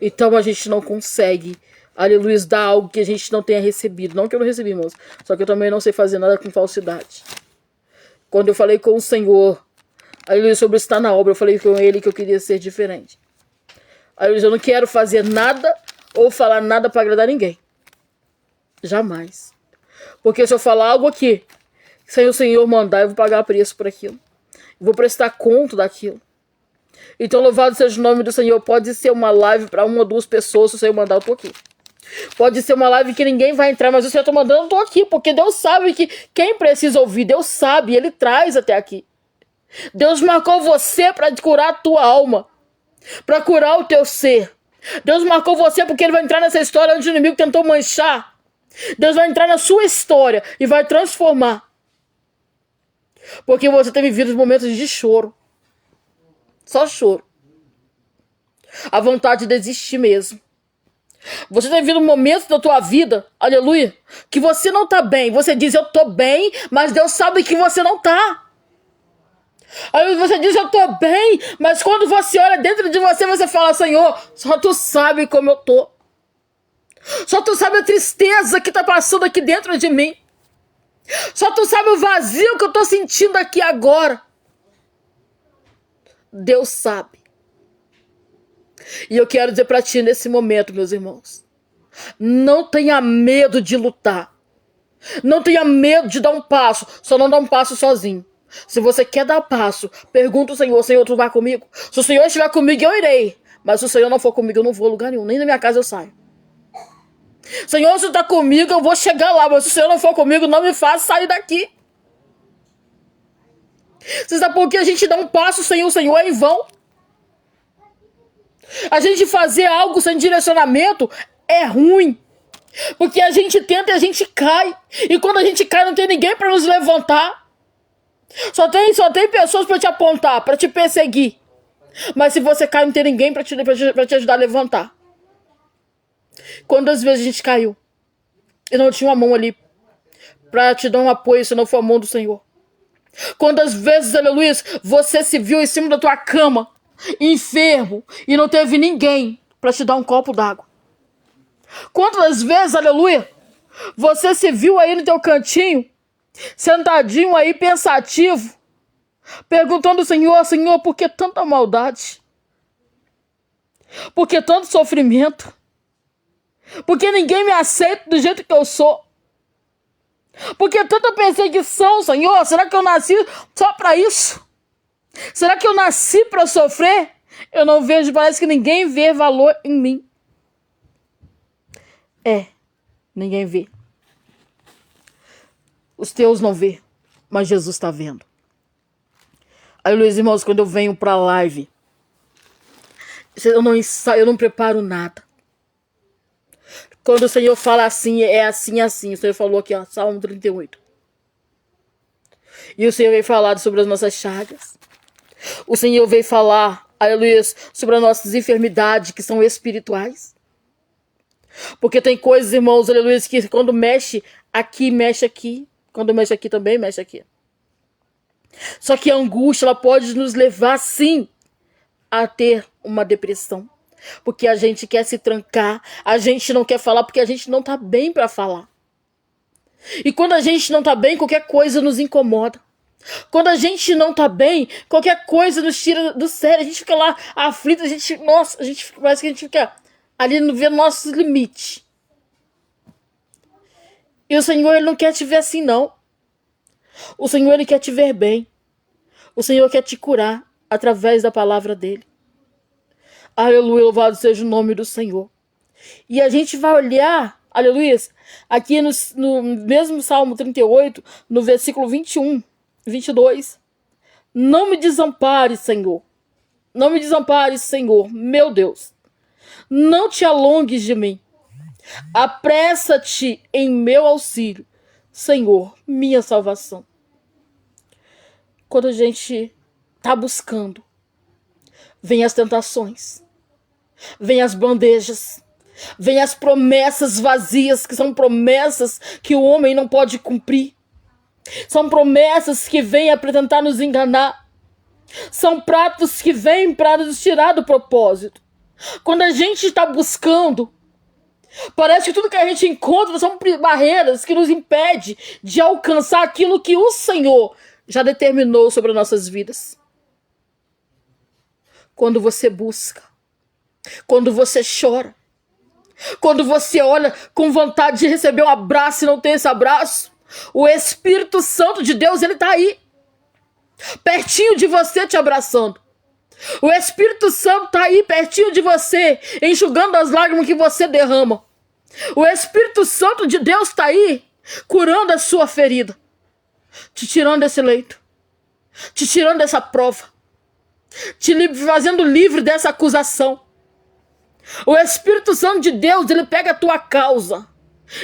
[SPEAKER 1] Então a gente não consegue, aleluia, dar algo que a gente não tenha recebido. Não que eu não recebi, irmãos, só que eu também não sei fazer nada com falsidade. Quando eu falei com o Senhor, aleluia, sobre estar na obra, eu falei com ele que eu queria ser diferente. Aleluia, eu não quero fazer nada ou falar nada para agradar ninguém. Jamais. Porque se eu falar algo aqui, sem o Senhor mandar, eu vou pagar preço por aquilo. Eu vou prestar conta daquilo. Então, louvado seja o nome do Senhor. Pode ser uma live para uma ou duas pessoas, se o Senhor mandar, eu tô aqui. Pode ser uma live que ninguém vai entrar, mas o Senhor tá mandando, eu tô aqui. Porque Deus sabe que quem precisa ouvir, Deus sabe, Ele traz até aqui. Deus marcou você para curar a tua alma, para curar o teu ser. Deus marcou você porque Ele vai entrar nessa história onde o inimigo tentou manchar. Deus vai entrar na sua história e vai transformar. Porque você tem vivido momentos de choro. Só choro. A vontade de desistir mesmo. Você tem vivido momentos da tua vida, aleluia, que você não tá bem. Você diz: eu tô bem, mas Deus sabe que você não tá. Aí você diz: eu tô bem, mas quando você olha dentro de você, você fala: Senhor, só tu sabe como eu tô. Só tu sabe a tristeza que tá passando aqui dentro de mim. Só tu sabe o vazio que eu tô sentindo aqui agora. Deus sabe. E eu quero dizer pra ti nesse momento, meus irmãos, não tenha medo de lutar. Não tenha medo de dar um passo. Só não dá um passo sozinho. Se você quer dar passo, pergunta ao Senhor: Senhor, tu vai comigo? Se o Senhor estiver comigo, eu irei. Mas se o Senhor não for comigo, eu não vou a lugar nenhum. Nem na minha casa eu saio. Senhor, se tu tá comigo, eu vou chegar lá. Mas se o Senhor não for comigo, não me faça sair daqui. Você sabe por que a gente dá um passo sem o Senhor é em vão? A gente fazer algo sem direcionamento é ruim. Porque a gente tenta e a gente cai. E quando a gente cai, não tem ninguém para nos levantar. Só tem pessoas para te apontar, para te perseguir. Mas se você cai, não tem ninguém para te ajudar a levantar. Quantas vezes a gente caiu e não tinha uma mão ali para te dar um apoio se não for a mão do Senhor? Quantas vezes, aleluia, você se viu em cima da tua cama, enfermo, e não teve ninguém para te dar um copo d'água? Quantas vezes, aleluia, você se viu aí no teu cantinho, sentadinho aí, pensativo, perguntando ao Senhor, Senhor, por que tanta maldade? Por que tanto sofrimento? Por que ninguém me aceita do jeito que eu sou? Por que tanta perseguição, Senhor? Será que eu nasci só para isso? Será que eu nasci para sofrer? Eu não vejo, parece que ninguém vê valor em mim. Ninguém vê. Os teus não vê, mas Jesus está vendo. Aí, meus irmãos, quando eu venho para a live, eu não preparo nada. Quando o Senhor fala assim, é assim, assim. O Senhor falou aqui, ó, Salmo 38. E o Senhor veio falar sobre as nossas chagas. O Senhor veio falar, aleluia, sobre as nossas enfermidades que são espirituais. Porque tem coisas, irmãos, aleluia, que quando mexe aqui, mexe aqui. Quando mexe aqui também, mexe aqui. Só que a angústia, ela pode nos levar, sim, a ter uma depressão. Porque a gente quer se trancar, a gente não quer falar porque a gente não tá bem para falar. E quando a gente não tá bem, qualquer coisa nos incomoda. Quando a gente não tá bem, qualquer coisa nos tira do sério. A gente fica lá aflito, parece que a gente fica ali no ver nossos limites. E o Senhor, Ele não quer te ver assim, não. O Senhor, Ele quer te ver bem. O Senhor quer te curar através da palavra dEle. Aleluia, louvado seja o nome do Senhor. E a gente vai olhar, aleluia, aqui no mesmo Salmo 38, no versículo 21, 22. Não me desampare, Senhor. Não me desampare, Senhor, meu Deus. Não te alongues de mim. Apressa-te em meu auxílio, Senhor, minha salvação. Quando a gente está buscando, vem as tentações, vem as bandejas, vem as promessas vazias, que são promessas que o homem não pode cumprir. São promessas que vêm para tentar nos enganar. São pratos que vêm para nos tirar do propósito. Quando a gente está buscando, parece que tudo que a gente encontra são barreiras que nos impedem de alcançar aquilo que o Senhor já determinou sobre as nossas vidas. Quando você busca, quando você chora, quando você olha com vontade de receber um abraço e não tem esse abraço, o Espírito Santo de Deus, ele está aí, pertinho de você, te abraçando. O Espírito Santo está aí pertinho de você, enxugando as lágrimas que você derrama. O Espírito Santo de Deus está aí, curando a sua ferida, te tirando desse leito, te tirando dessa prova, te fazendo livre dessa acusação. O Espírito Santo de Deus, ele pega a tua causa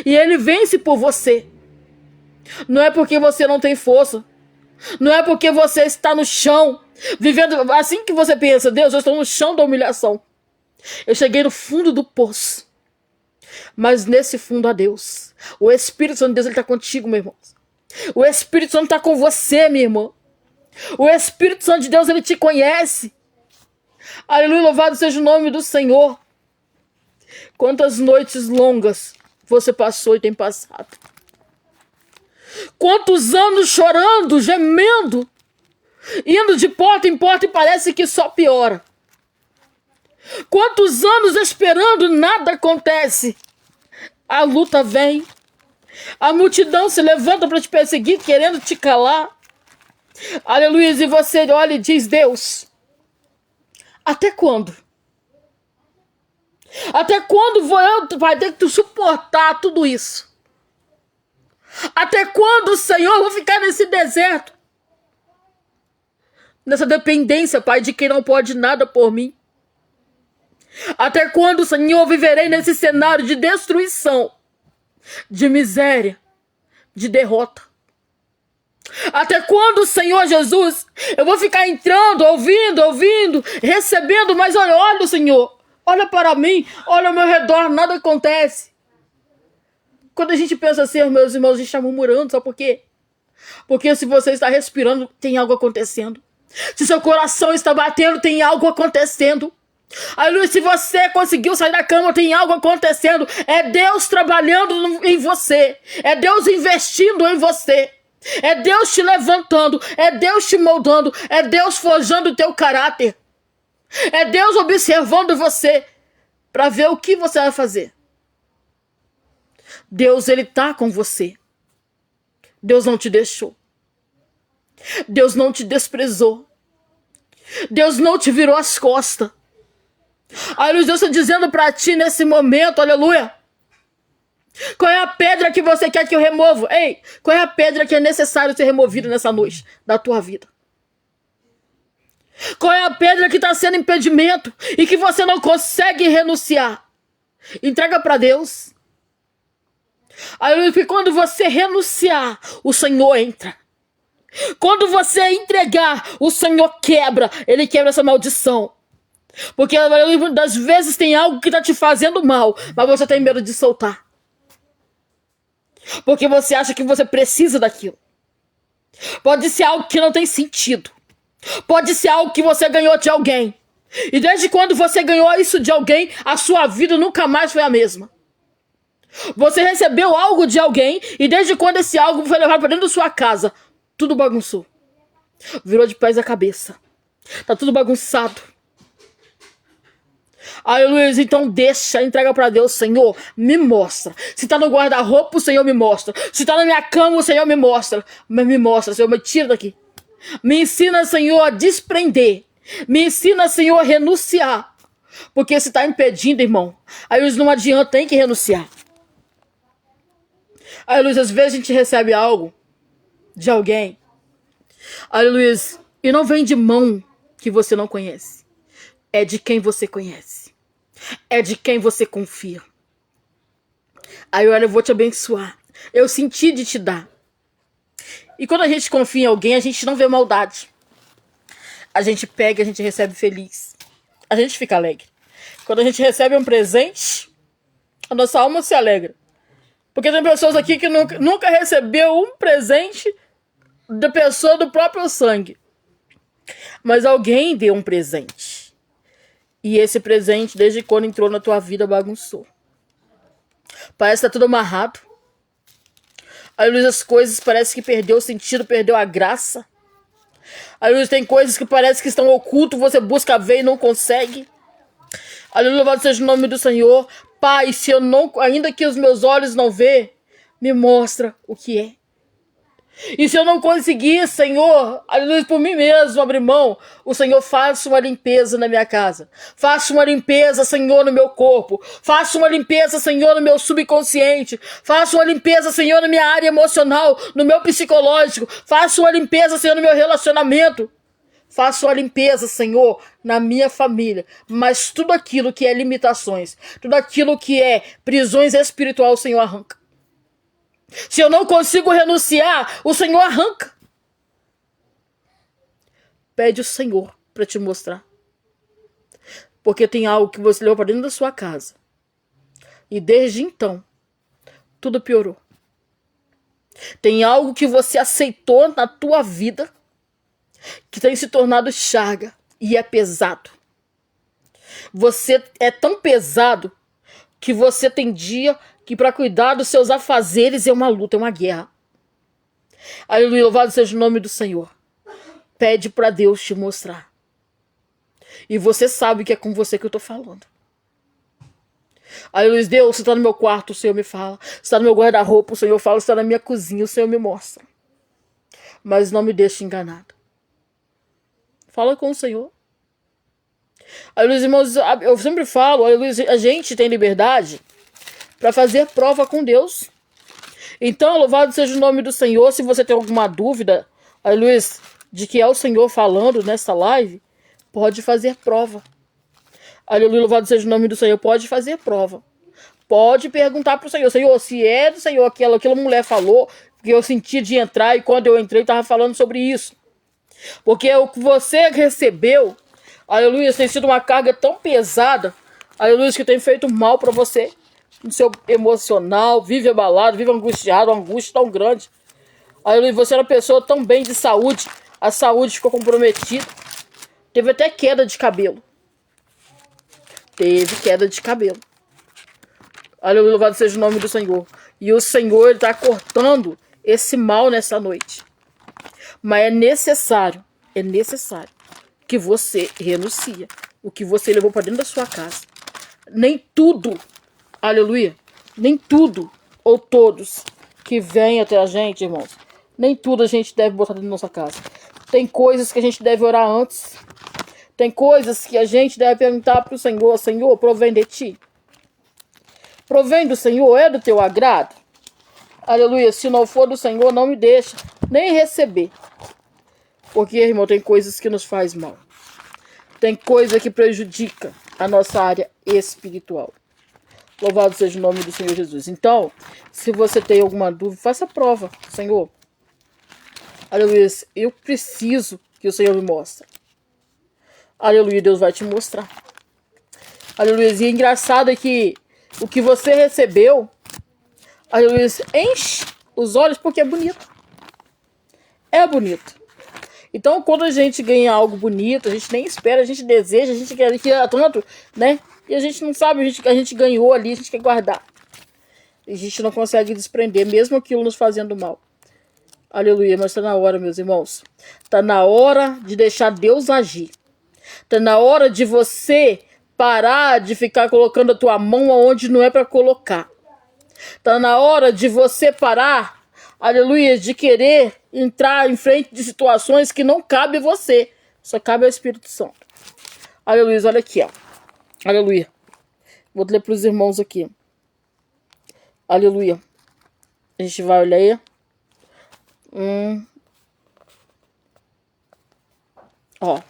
[SPEAKER 1] e ele vence por você. Não é porque você não tem força, não é porque você está no chão, vivendo assim que você pensa, Deus, eu estou no chão da humilhação. Eu cheguei no fundo do poço. Mas nesse fundo há Deus. O Espírito Santo de Deus, ele está contigo, meu irmão. O Espírito Santo está com você, minha irmã. O Espírito Santo de Deus, ele te conhece. Aleluia, louvado seja o nome do Senhor. Quantas noites longas você passou e tem passado. Quantos anos chorando, gemendo, indo de porta em porta e parece que só piora. Quantos anos esperando, nada acontece. A luta vem. A multidão se levanta para te perseguir, querendo te calar. Aleluia, e você olha e diz, Deus, até quando? Até quando eu vai ter que suportar tudo isso? Até quando, Senhor, eu vou ficar nesse deserto? Nessa dependência, Pai, de quem não pode nada por mim? Até quando, Senhor, eu viverei nesse cenário de destruição, de miséria, de derrota? Até quando, Senhor Jesus, eu vou ficar entrando, ouvindo, recebendo, mas olha, Senhor, olha para mim, olha ao meu redor, nada acontece. Quando a gente pensa assim, meus irmãos, a gente está murmurando, sabe por quê? Porque se você está respirando, tem algo acontecendo. Se seu coração está batendo, tem algo acontecendo. Aleluia, se você conseguiu sair da cama, tem algo acontecendo. É Deus trabalhando em você. É Deus investindo em você. É Deus te levantando. É Deus te moldando. É Deus forjando o teu caráter. É Deus observando você para ver o que você vai fazer. Deus, ele tá com você. Deus não te deixou. Deus não te desprezou. Deus não te virou as costas. Aleluia, Deus está dizendo para ti nesse momento, aleluia. Qual é a pedra que você quer que eu remova? Ei, qual é a pedra que é necessário ser removida nessa noite da tua vida? Qual é a pedra que está sendo impedimento e que você não consegue renunciar? Entrega para Deus. Aleluia, porque quando você renunciar, o Senhor entra. Quando você entregar, o Senhor quebra. Ele quebra essa maldição. Porque das vezes tem algo que está te fazendo mal, mas você tem medo de soltar. Porque você acha que você precisa daquilo. Pode ser algo que não tem sentido. Pode ser algo que você ganhou de alguém. E desde quando você ganhou isso de alguém, a sua vida nunca mais foi a mesma. Você recebeu algo de alguém e desde quando esse algo foi levado para dentro da sua casa, tudo bagunçou. Virou de pés a cabeça. Tá tudo bagunçado. Aleluia, então deixa, entrega para Deus, Senhor, me mostra. Se tá no guarda-roupa, o Senhor me mostra. Se tá na minha cama, o Senhor me mostra. Mas me mostra, Senhor, me tira daqui. Me ensina, Senhor, a desprender. Me ensina, Senhor, a renunciar. Porque se tá impedindo, irmão, aí não adianta, tem que renunciar. Aleluia, às vezes a gente recebe algo de alguém, aleluia, e não vem de mão que você não conhece. É de quem você conhece. É de quem você confia. Aí olha, eu vou te abençoar. Eu senti de te dar. E quando a gente confia em alguém, a gente não vê maldade. A gente pega, a gente recebe feliz. A gente fica alegre. Quando a gente recebe um presente, a nossa alma se alegra. Porque tem pessoas aqui que nunca recebeu um presente da pessoa do próprio sangue. Mas alguém deu um presente. E esse presente, desde quando entrou na tua vida, bagunçou. Parece que tá tudo amarrado. Aleluia, as coisas parece que perdeu o sentido, perdeu a graça. Aleluia, tem coisas que parece que estão ocultas, você busca ver e não consegue. Aleluia, louvado seja o nome do Senhor. Pai, se eu não, ainda que os meus olhos não vê, me mostra o que é. E se eu não conseguir, Senhor, aleluia, por mim mesmo abrir mão, o Senhor faça uma limpeza na minha casa. Faça uma limpeza, Senhor, no meu corpo. Faça uma limpeza, Senhor, no meu subconsciente. Faça uma limpeza, Senhor, na minha área emocional, no meu psicológico. Faça uma limpeza, Senhor, no meu relacionamento. Faça uma limpeza, Senhor, na minha família. Mas tudo aquilo que é limitações, tudo aquilo que é prisões espirituais, o Senhor arranca. Se eu não consigo renunciar, o Senhor arranca. Pede o Senhor para te mostrar. Porque tem algo que você levou para dentro da sua casa. E desde então, tudo piorou. Tem algo que você aceitou na tua vida que tem se tornado chaga e é pesado. Você é tão pesado que você tem dia que para cuidar dos seus afazeres é uma luta, é uma guerra. Aleluia, louvado seja o nome do Senhor. Pede para Deus te mostrar. E você sabe que é com você que eu tô falando. Aleluia, Deus, você está no meu quarto, o Senhor me fala. Você está no meu guarda-roupa, o Senhor fala. Você está na minha cozinha, o Senhor me mostra. Mas não me deixe enganado. Fala com o Senhor. Aleluia, irmãos, eu sempre falo, aleluia, a gente tem liberdade para fazer prova com Deus. Então, louvado seja o nome do Senhor. Se você tem alguma dúvida, aleluia, de que é o Senhor falando nessa live, pode fazer prova. Aleluia, louvado seja o nome do Senhor. Pode fazer prova. Pode perguntar para o Senhor. Senhor, se é do Senhor aquela mulher falou, que eu senti de entrar e quando eu entrei estava falando sobre isso. Porque o que você recebeu, aleluia, tem sido uma carga tão pesada, aleluia, que tem feito mal para você. no seu emocional, vive abalado, vive angustiado, uma angústia tão grande. Aleluia, você era uma pessoa tão bem de saúde, a saúde ficou comprometida. Teve até queda de cabelo. Teve queda de cabelo. Aleluia, louvado seja o nome do Senhor. E o Senhor está cortando esse mal nessa noite. Mas é necessário que você renuncie o que você levou para dentro da sua casa. Nem tudo, aleluia, nem tudo ou todos que vêm até a gente, irmãos, nem tudo a gente deve botar dentro da nossa casa. Tem coisas que a gente deve orar antes. Tem coisas que a gente deve perguntar para o Senhor: Senhor, provém de ti. Provém do Senhor, é do teu agrado. Aleluia, se não for do Senhor, não me deixa nem receber. Porque, irmão, tem coisas que nos faz mal. Tem coisa que prejudica a nossa área espiritual. Louvado seja o nome do Senhor Jesus. Então, se você tem alguma dúvida, faça a prova. Senhor, aleluia, eu preciso que o Senhor me mostre. Aleluia, Deus vai te mostrar. Aleluia, e engraçado é que o que você recebeu, aleluia, enche os olhos porque é bonito. É bonito. Então, quando a gente ganha algo bonito, a gente nem espera, a gente deseja, a gente quer tanto, né? E a gente não sabe, a gente ganhou ali, a gente quer guardar. E a gente não consegue desprender, mesmo aquilo nos fazendo mal. Aleluia, mas está na hora, meus irmãos. Está na hora de deixar Deus agir. Está na hora de você parar de ficar colocando a tua mão aonde não é para colocar. Está na hora de você parar, aleluia, de querer entrar em frente de situações que não cabe a você. Só cabe ao Espírito Santo. Aleluia, olha aqui, ó. Aleluia. Vou ler para os irmãos aqui. Aleluia. A gente vai ler. Ó.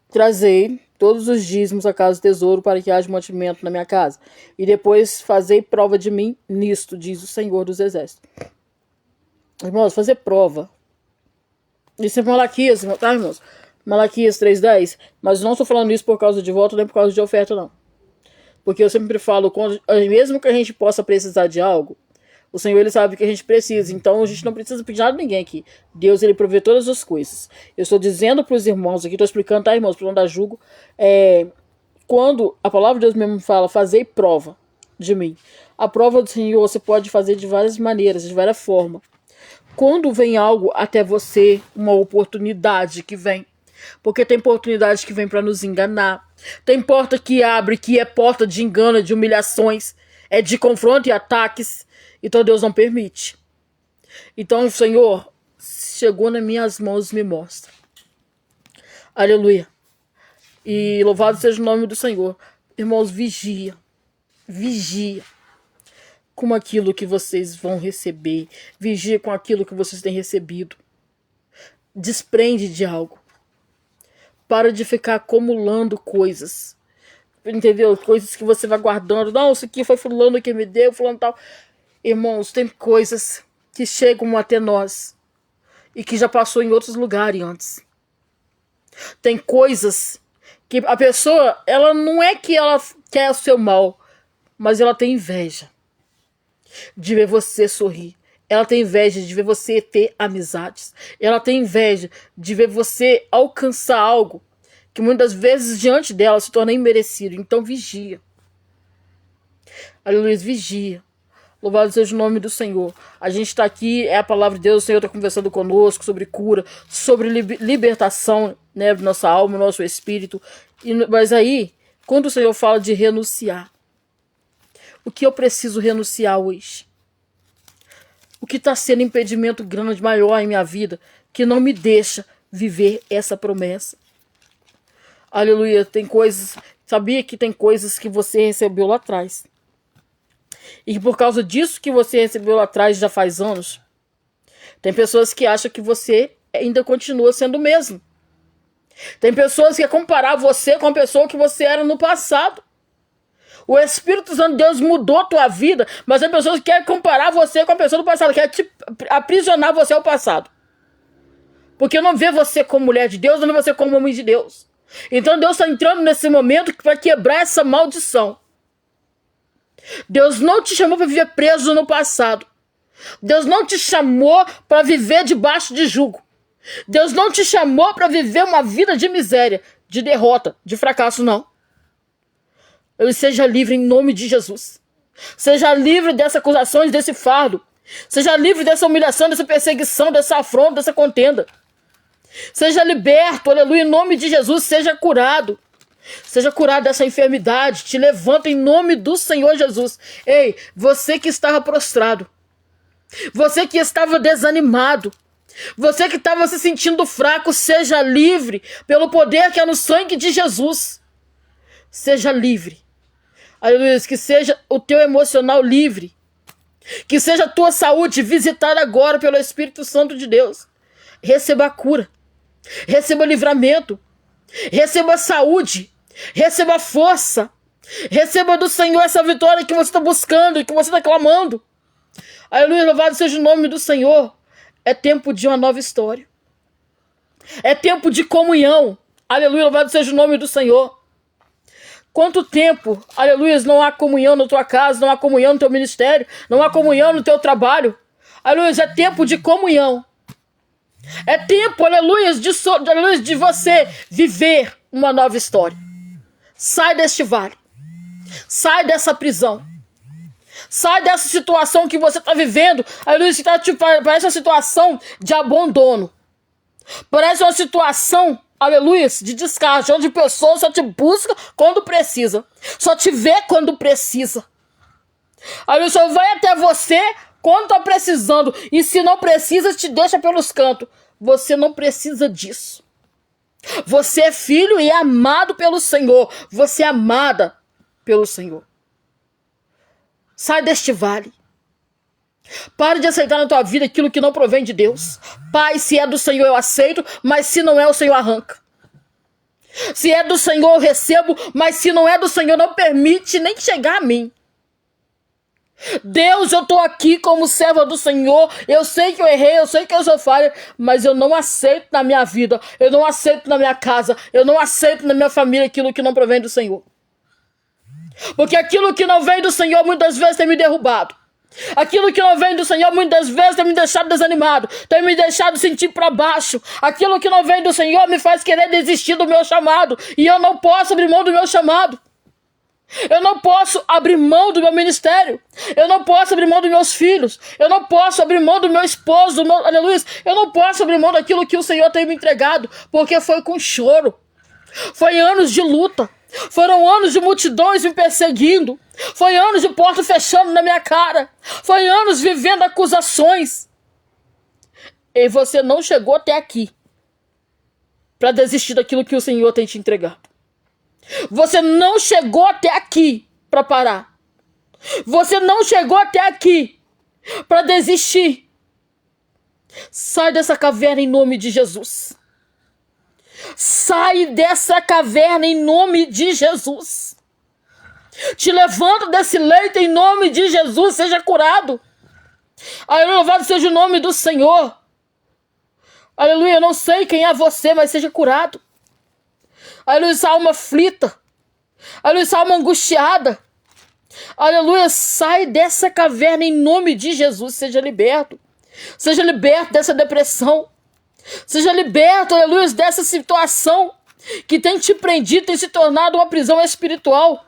[SPEAKER 1] Trazei todos os dízimos à casa do tesouro para que haja mantimento na minha casa. E depois fazei prova de mim nisto, diz o Senhor dos Exércitos. Irmãos, fazer prova. Isso é Malaquias, tá, irmãos? Malaquias 3:10. Mas não estou falando isso por causa de voto, nem por causa de oferta, não. Porque eu sempre falo, mesmo que a gente possa precisar de algo, o Senhor, Ele sabe que a gente precisa. Então, a gente não precisa pedir nada a ninguém aqui. Deus, Ele provê todas as coisas. Eu estou dizendo para os irmãos aqui, estou explicando, tá, irmãos? Para não dar julgo. Quando a palavra de Deus mesmo fala, fazei prova de mim. A prova do Senhor você pode fazer de várias maneiras, de várias formas. Quando vem algo até você, uma oportunidade que vem. Porque tem oportunidade que vem para nos enganar. Tem porta que abre, que é porta de engano, de humilhações, é de confronto e ataques. Então Deus não permite. Então o Senhor chegou nas minhas mãos e me mostra. Aleluia. E louvado seja o nome do Senhor. Irmãos, vigia. Vigia com aquilo que vocês vão receber. Vigia com aquilo que vocês têm recebido. Desprende de algo. Para de ficar acumulando coisas. Entendeu? Coisas que você vai guardando. Não, isso aqui foi fulano que me deu, fulano tal. Irmãos, tem coisas que chegam até nós e que já passou em outros lugares antes. Tem coisas que a pessoa, ela não é que ela quer o seu mal, mas ela tem inveja de ver você sorrir. Ela tem inveja de ver você ter amizades. Ela tem inveja de ver você alcançar algo que muitas vezes diante dela se torna imerecido. Então vigia. Aleluia, vigia. Louvado seja o nome do Senhor. A gente está aqui, é a palavra de Deus, o Senhor está conversando conosco sobre cura, sobre libertação, né, da nossa alma, do nosso espírito. Mas aí, quando o Senhor fala de renunciar, o que eu preciso renunciar hoje? O que está sendo impedimento grande, maior em minha vida, que não me deixa viver essa promessa? Aleluia, tem coisas, sabia que tem coisas que você recebeu lá atrás. E por causa disso que você recebeu lá atrás já faz anos, tem pessoas que acham que você ainda continua sendo o mesmo. Tem pessoas que querem comparar você com a pessoa que você era no passado. O Espírito Santo de Deus mudou a tua vida, mas tem pessoas que querem comparar você com a pessoa do passado, querem te aprisionar você ao passado. Porque não vê você como mulher de Deus, não vê você como homem de Deus. Então Deus está entrando nesse momento para quebrar essa maldição. Deus não te chamou para viver preso no passado. Deus não te chamou para viver debaixo de jugo. Deus não te chamou para viver uma vida de miséria, de derrota, de fracasso, não. Seja livre em nome de Jesus. Seja livre dessas acusações, desse fardo. Seja livre dessa humilhação, dessa perseguição, dessa afronta, dessa contenda. Seja liberto, aleluia, em nome de Jesus. Seja curado. Seja curado dessa enfermidade. Te levanta em nome do Senhor Jesus. Ei, você que estava prostrado. Você que estava desanimado. Você que estava se sentindo fraco. Seja livre pelo poder que é no sangue de Jesus. Seja livre. Aleluia, que seja o teu emocional livre. Que seja a tua saúde visitada agora pelo Espírito Santo de Deus. Receba a cura. Receba livramento. Receba saúde. Receba força. Receba do Senhor essa vitória que você está buscando e que você está clamando. Aleluia, louvado seja o nome do Senhor. É tempo de uma nova história. É tempo de comunhão. Aleluia, louvado seja o nome do Senhor. Quanto tempo, aleluia, não há comunhão na tua casa, não há comunhão no teu ministério, não há comunhão no teu trabalho. Aleluia, é tempo de comunhão. É tempo, aleluia, de você viver uma nova história. Sai deste vale. Sai dessa prisão. Sai dessa situação que você está vivendo. Aleluia, parece uma situação de abandono. Parece uma situação, aleluia, de descarte, onde pessoas só te buscam quando precisa. Só te vê quando precisa. Aleluia, só vai até você quando está precisando. E se não precisa, te deixa pelos cantos. Você não precisa disso. Você é filho e é amado pelo Senhor. Você é amada pelo Senhor. Sai deste vale. Pare de aceitar na tua vida aquilo que não provém de Deus. Pai, se é do Senhor eu aceito, mas se não é, o Senhor arranca. Se é do Senhor eu recebo, mas se não é do Senhor, não permite nem chegar a mim. Deus, eu estou aqui como serva do Senhor. Eu sei que eu errei, eu sei que eu sou falha, mas eu não aceito na minha vida, eu não aceito na minha casa, eu não aceito na minha família aquilo que não provém do Senhor. Porque aquilo que não vem do Senhor muitas vezes tem me derrubado. Aquilo que não vem do Senhor muitas vezes tem me deixado desanimado, tem me deixado sentir para baixo. Aquilo que não vem do Senhor me faz querer desistir do meu chamado. E eu não posso abrir mão do meu chamado. Eu não posso abrir mão do meu ministério. Eu não posso abrir mão dos meus filhos. Eu não posso abrir mão do meu esposo, do meu, aleluia. Eu não posso abrir mão daquilo que o Senhor tem me entregado, porque foi com choro. Foi anos de luta. Foram anos de multidões me perseguindo. Foi anos de porta fechando na minha cara. Foi anos vivendo acusações. E você não chegou até aqui para desistir daquilo que o Senhor tem te entregado. Você não chegou até aqui para parar. Você não chegou até aqui para desistir. Sai dessa caverna em nome de Jesus. Sai dessa caverna em nome de Jesus. Te levanta desse leito em nome de Jesus. Seja curado. Aleluia, louvado seja o nome do Senhor. Aleluia, eu não sei quem é você, mas seja curado. Aleluia, essa alma aflita. Aleluia, essa alma angustiada. Aleluia, sai dessa caverna em nome de Jesus. Seja liberto. Seja liberto dessa depressão. Seja liberto, aleluia, dessa situação que tem te prendido, tem se tornado uma prisão espiritual.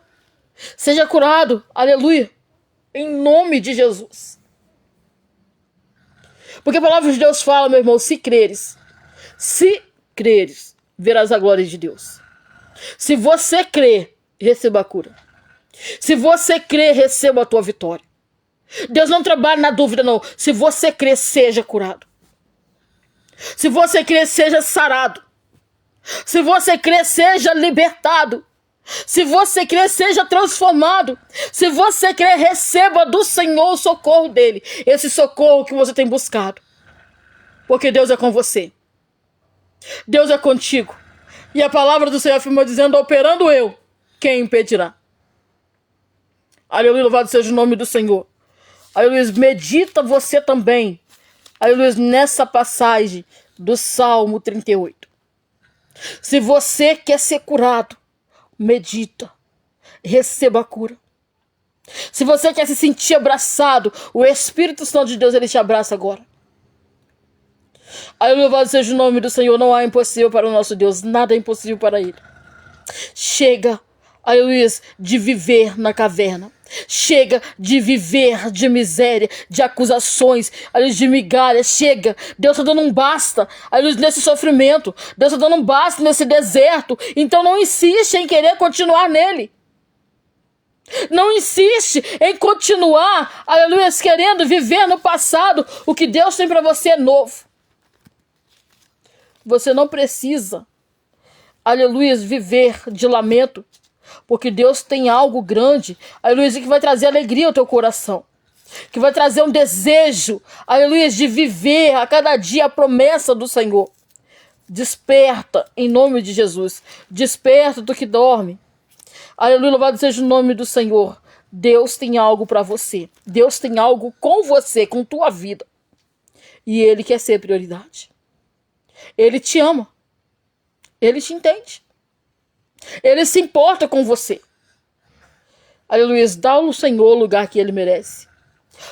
[SPEAKER 1] Seja curado, aleluia, em nome de Jesus. Porque a palavra de Deus fala, meu irmão, se creres, verás a glória de Deus. Se você crer, receba a cura. Se você crer, receba a tua vitória. Deus não trabalha na dúvida, não. Se você crer, seja curado. Se você crer, seja sarado. Se você crer, seja libertado. Se você crer, seja transformado. Se você crer, receba do Senhor o socorro dele. Esse socorro que você tem buscado. Porque Deus é com você. Deus é contigo. E a palavra do Senhor afirma dizendo, operando eu, quem impedirá? Aleluia, louvado seja o nome do Senhor. Aleluia, medita você também. Aleluia, nessa passagem do Salmo 38. Se você quer ser curado, medita, receba a cura. Se você quer se sentir abraçado, o Espírito Santo de Deus, ele te abraça agora. Aí louvado seja o nome do Senhor. Não há impossível para o nosso Deus. Nada é impossível para ele. Chega, aleluia, de viver na caverna. Chega de viver de miséria, de acusações, de migalha. Chega. Deus está dando um basta nesse sofrimento. Deus está dando um basta nesse deserto. Então não insiste em querer continuar nele. Não insiste em continuar, aleluia, querendo viver no passado. O que Deus tem para você é novo. Você não precisa, aleluia, viver de lamento, porque Deus tem algo grande, aleluia, que vai trazer alegria ao teu coração, que vai trazer um desejo, aleluia, de viver a cada dia a promessa do Senhor. Desperta em nome de Jesus, desperta do que dorme. Aleluia, louvado seja o nome do Senhor. Deus tem algo para você, Deus tem algo com você, com tua vida, e Ele quer ser prioridade. Ele te ama. Ele te entende. Ele se importa com você. Aleluia. Dá ao Senhor o lugar que Ele merece.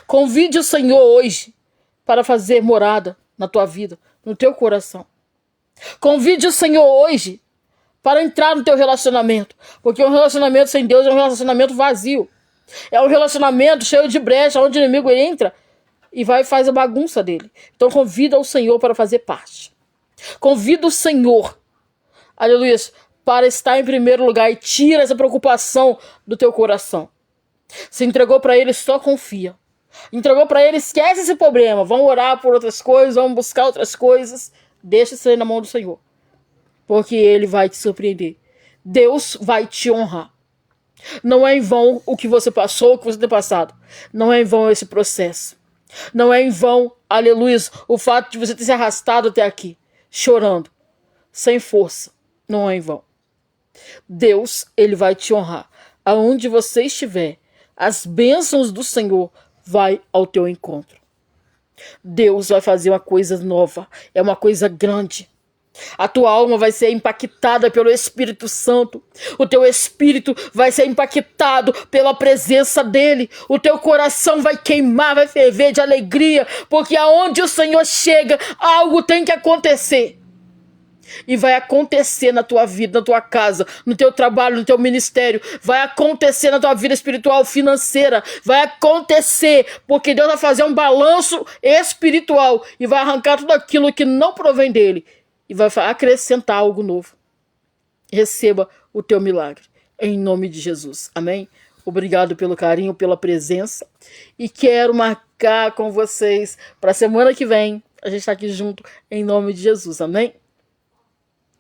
[SPEAKER 1] Convide o Senhor hoje para fazer morada na tua vida, no teu coração. Convide o Senhor hoje para entrar no teu relacionamento. Porque um relacionamento sem Deus é um relacionamento vazio. É um relacionamento cheio de brecha, onde o inimigo entra e vai e faz a bagunça dele. Então convida o Senhor para fazer parte. Convida o Senhor, aleluia, para estar em primeiro lugar e tira essa preocupação do teu coração. Se entregou para Ele, só confia. Entregou para Ele, esquece esse problema. Vamos orar por outras coisas, vamos buscar outras coisas. Deixa isso aí na mão do Senhor, porque Ele vai te surpreender. Deus vai te honrar. Não é em vão o que você passou, o que você tem passado. Não é em vão esse processo. Não é em vão, aleluia, o fato de você ter se arrastado até aqui, chorando, sem força. Não é em vão. Deus, Ele vai te honrar. Aonde você estiver, as bênçãos do Senhor vai ao teu encontro. Deus vai fazer uma coisa nova. É uma coisa grande. A tua alma vai ser impactada pelo Espírito Santo. O teu espírito vai ser impactado pela presença dEle. O teu coração vai queimar, vai ferver de alegria, porque aonde o Senhor chega, algo tem que acontecer. E vai acontecer na tua vida, na tua casa, no teu trabalho, no teu ministério. Vai acontecer na tua vida espiritual, financeira. Vai acontecer, porque Deus vai fazer um balanço espiritual e vai arrancar tudo aquilo que não provém dEle e vai acrescentar algo novo. Receba o teu milagre, em nome de Jesus. Amém? Obrigado pelo carinho, pela presença. E quero marcar com vocês para a semana que vem. A gente está aqui junto, em nome de Jesus. Amém?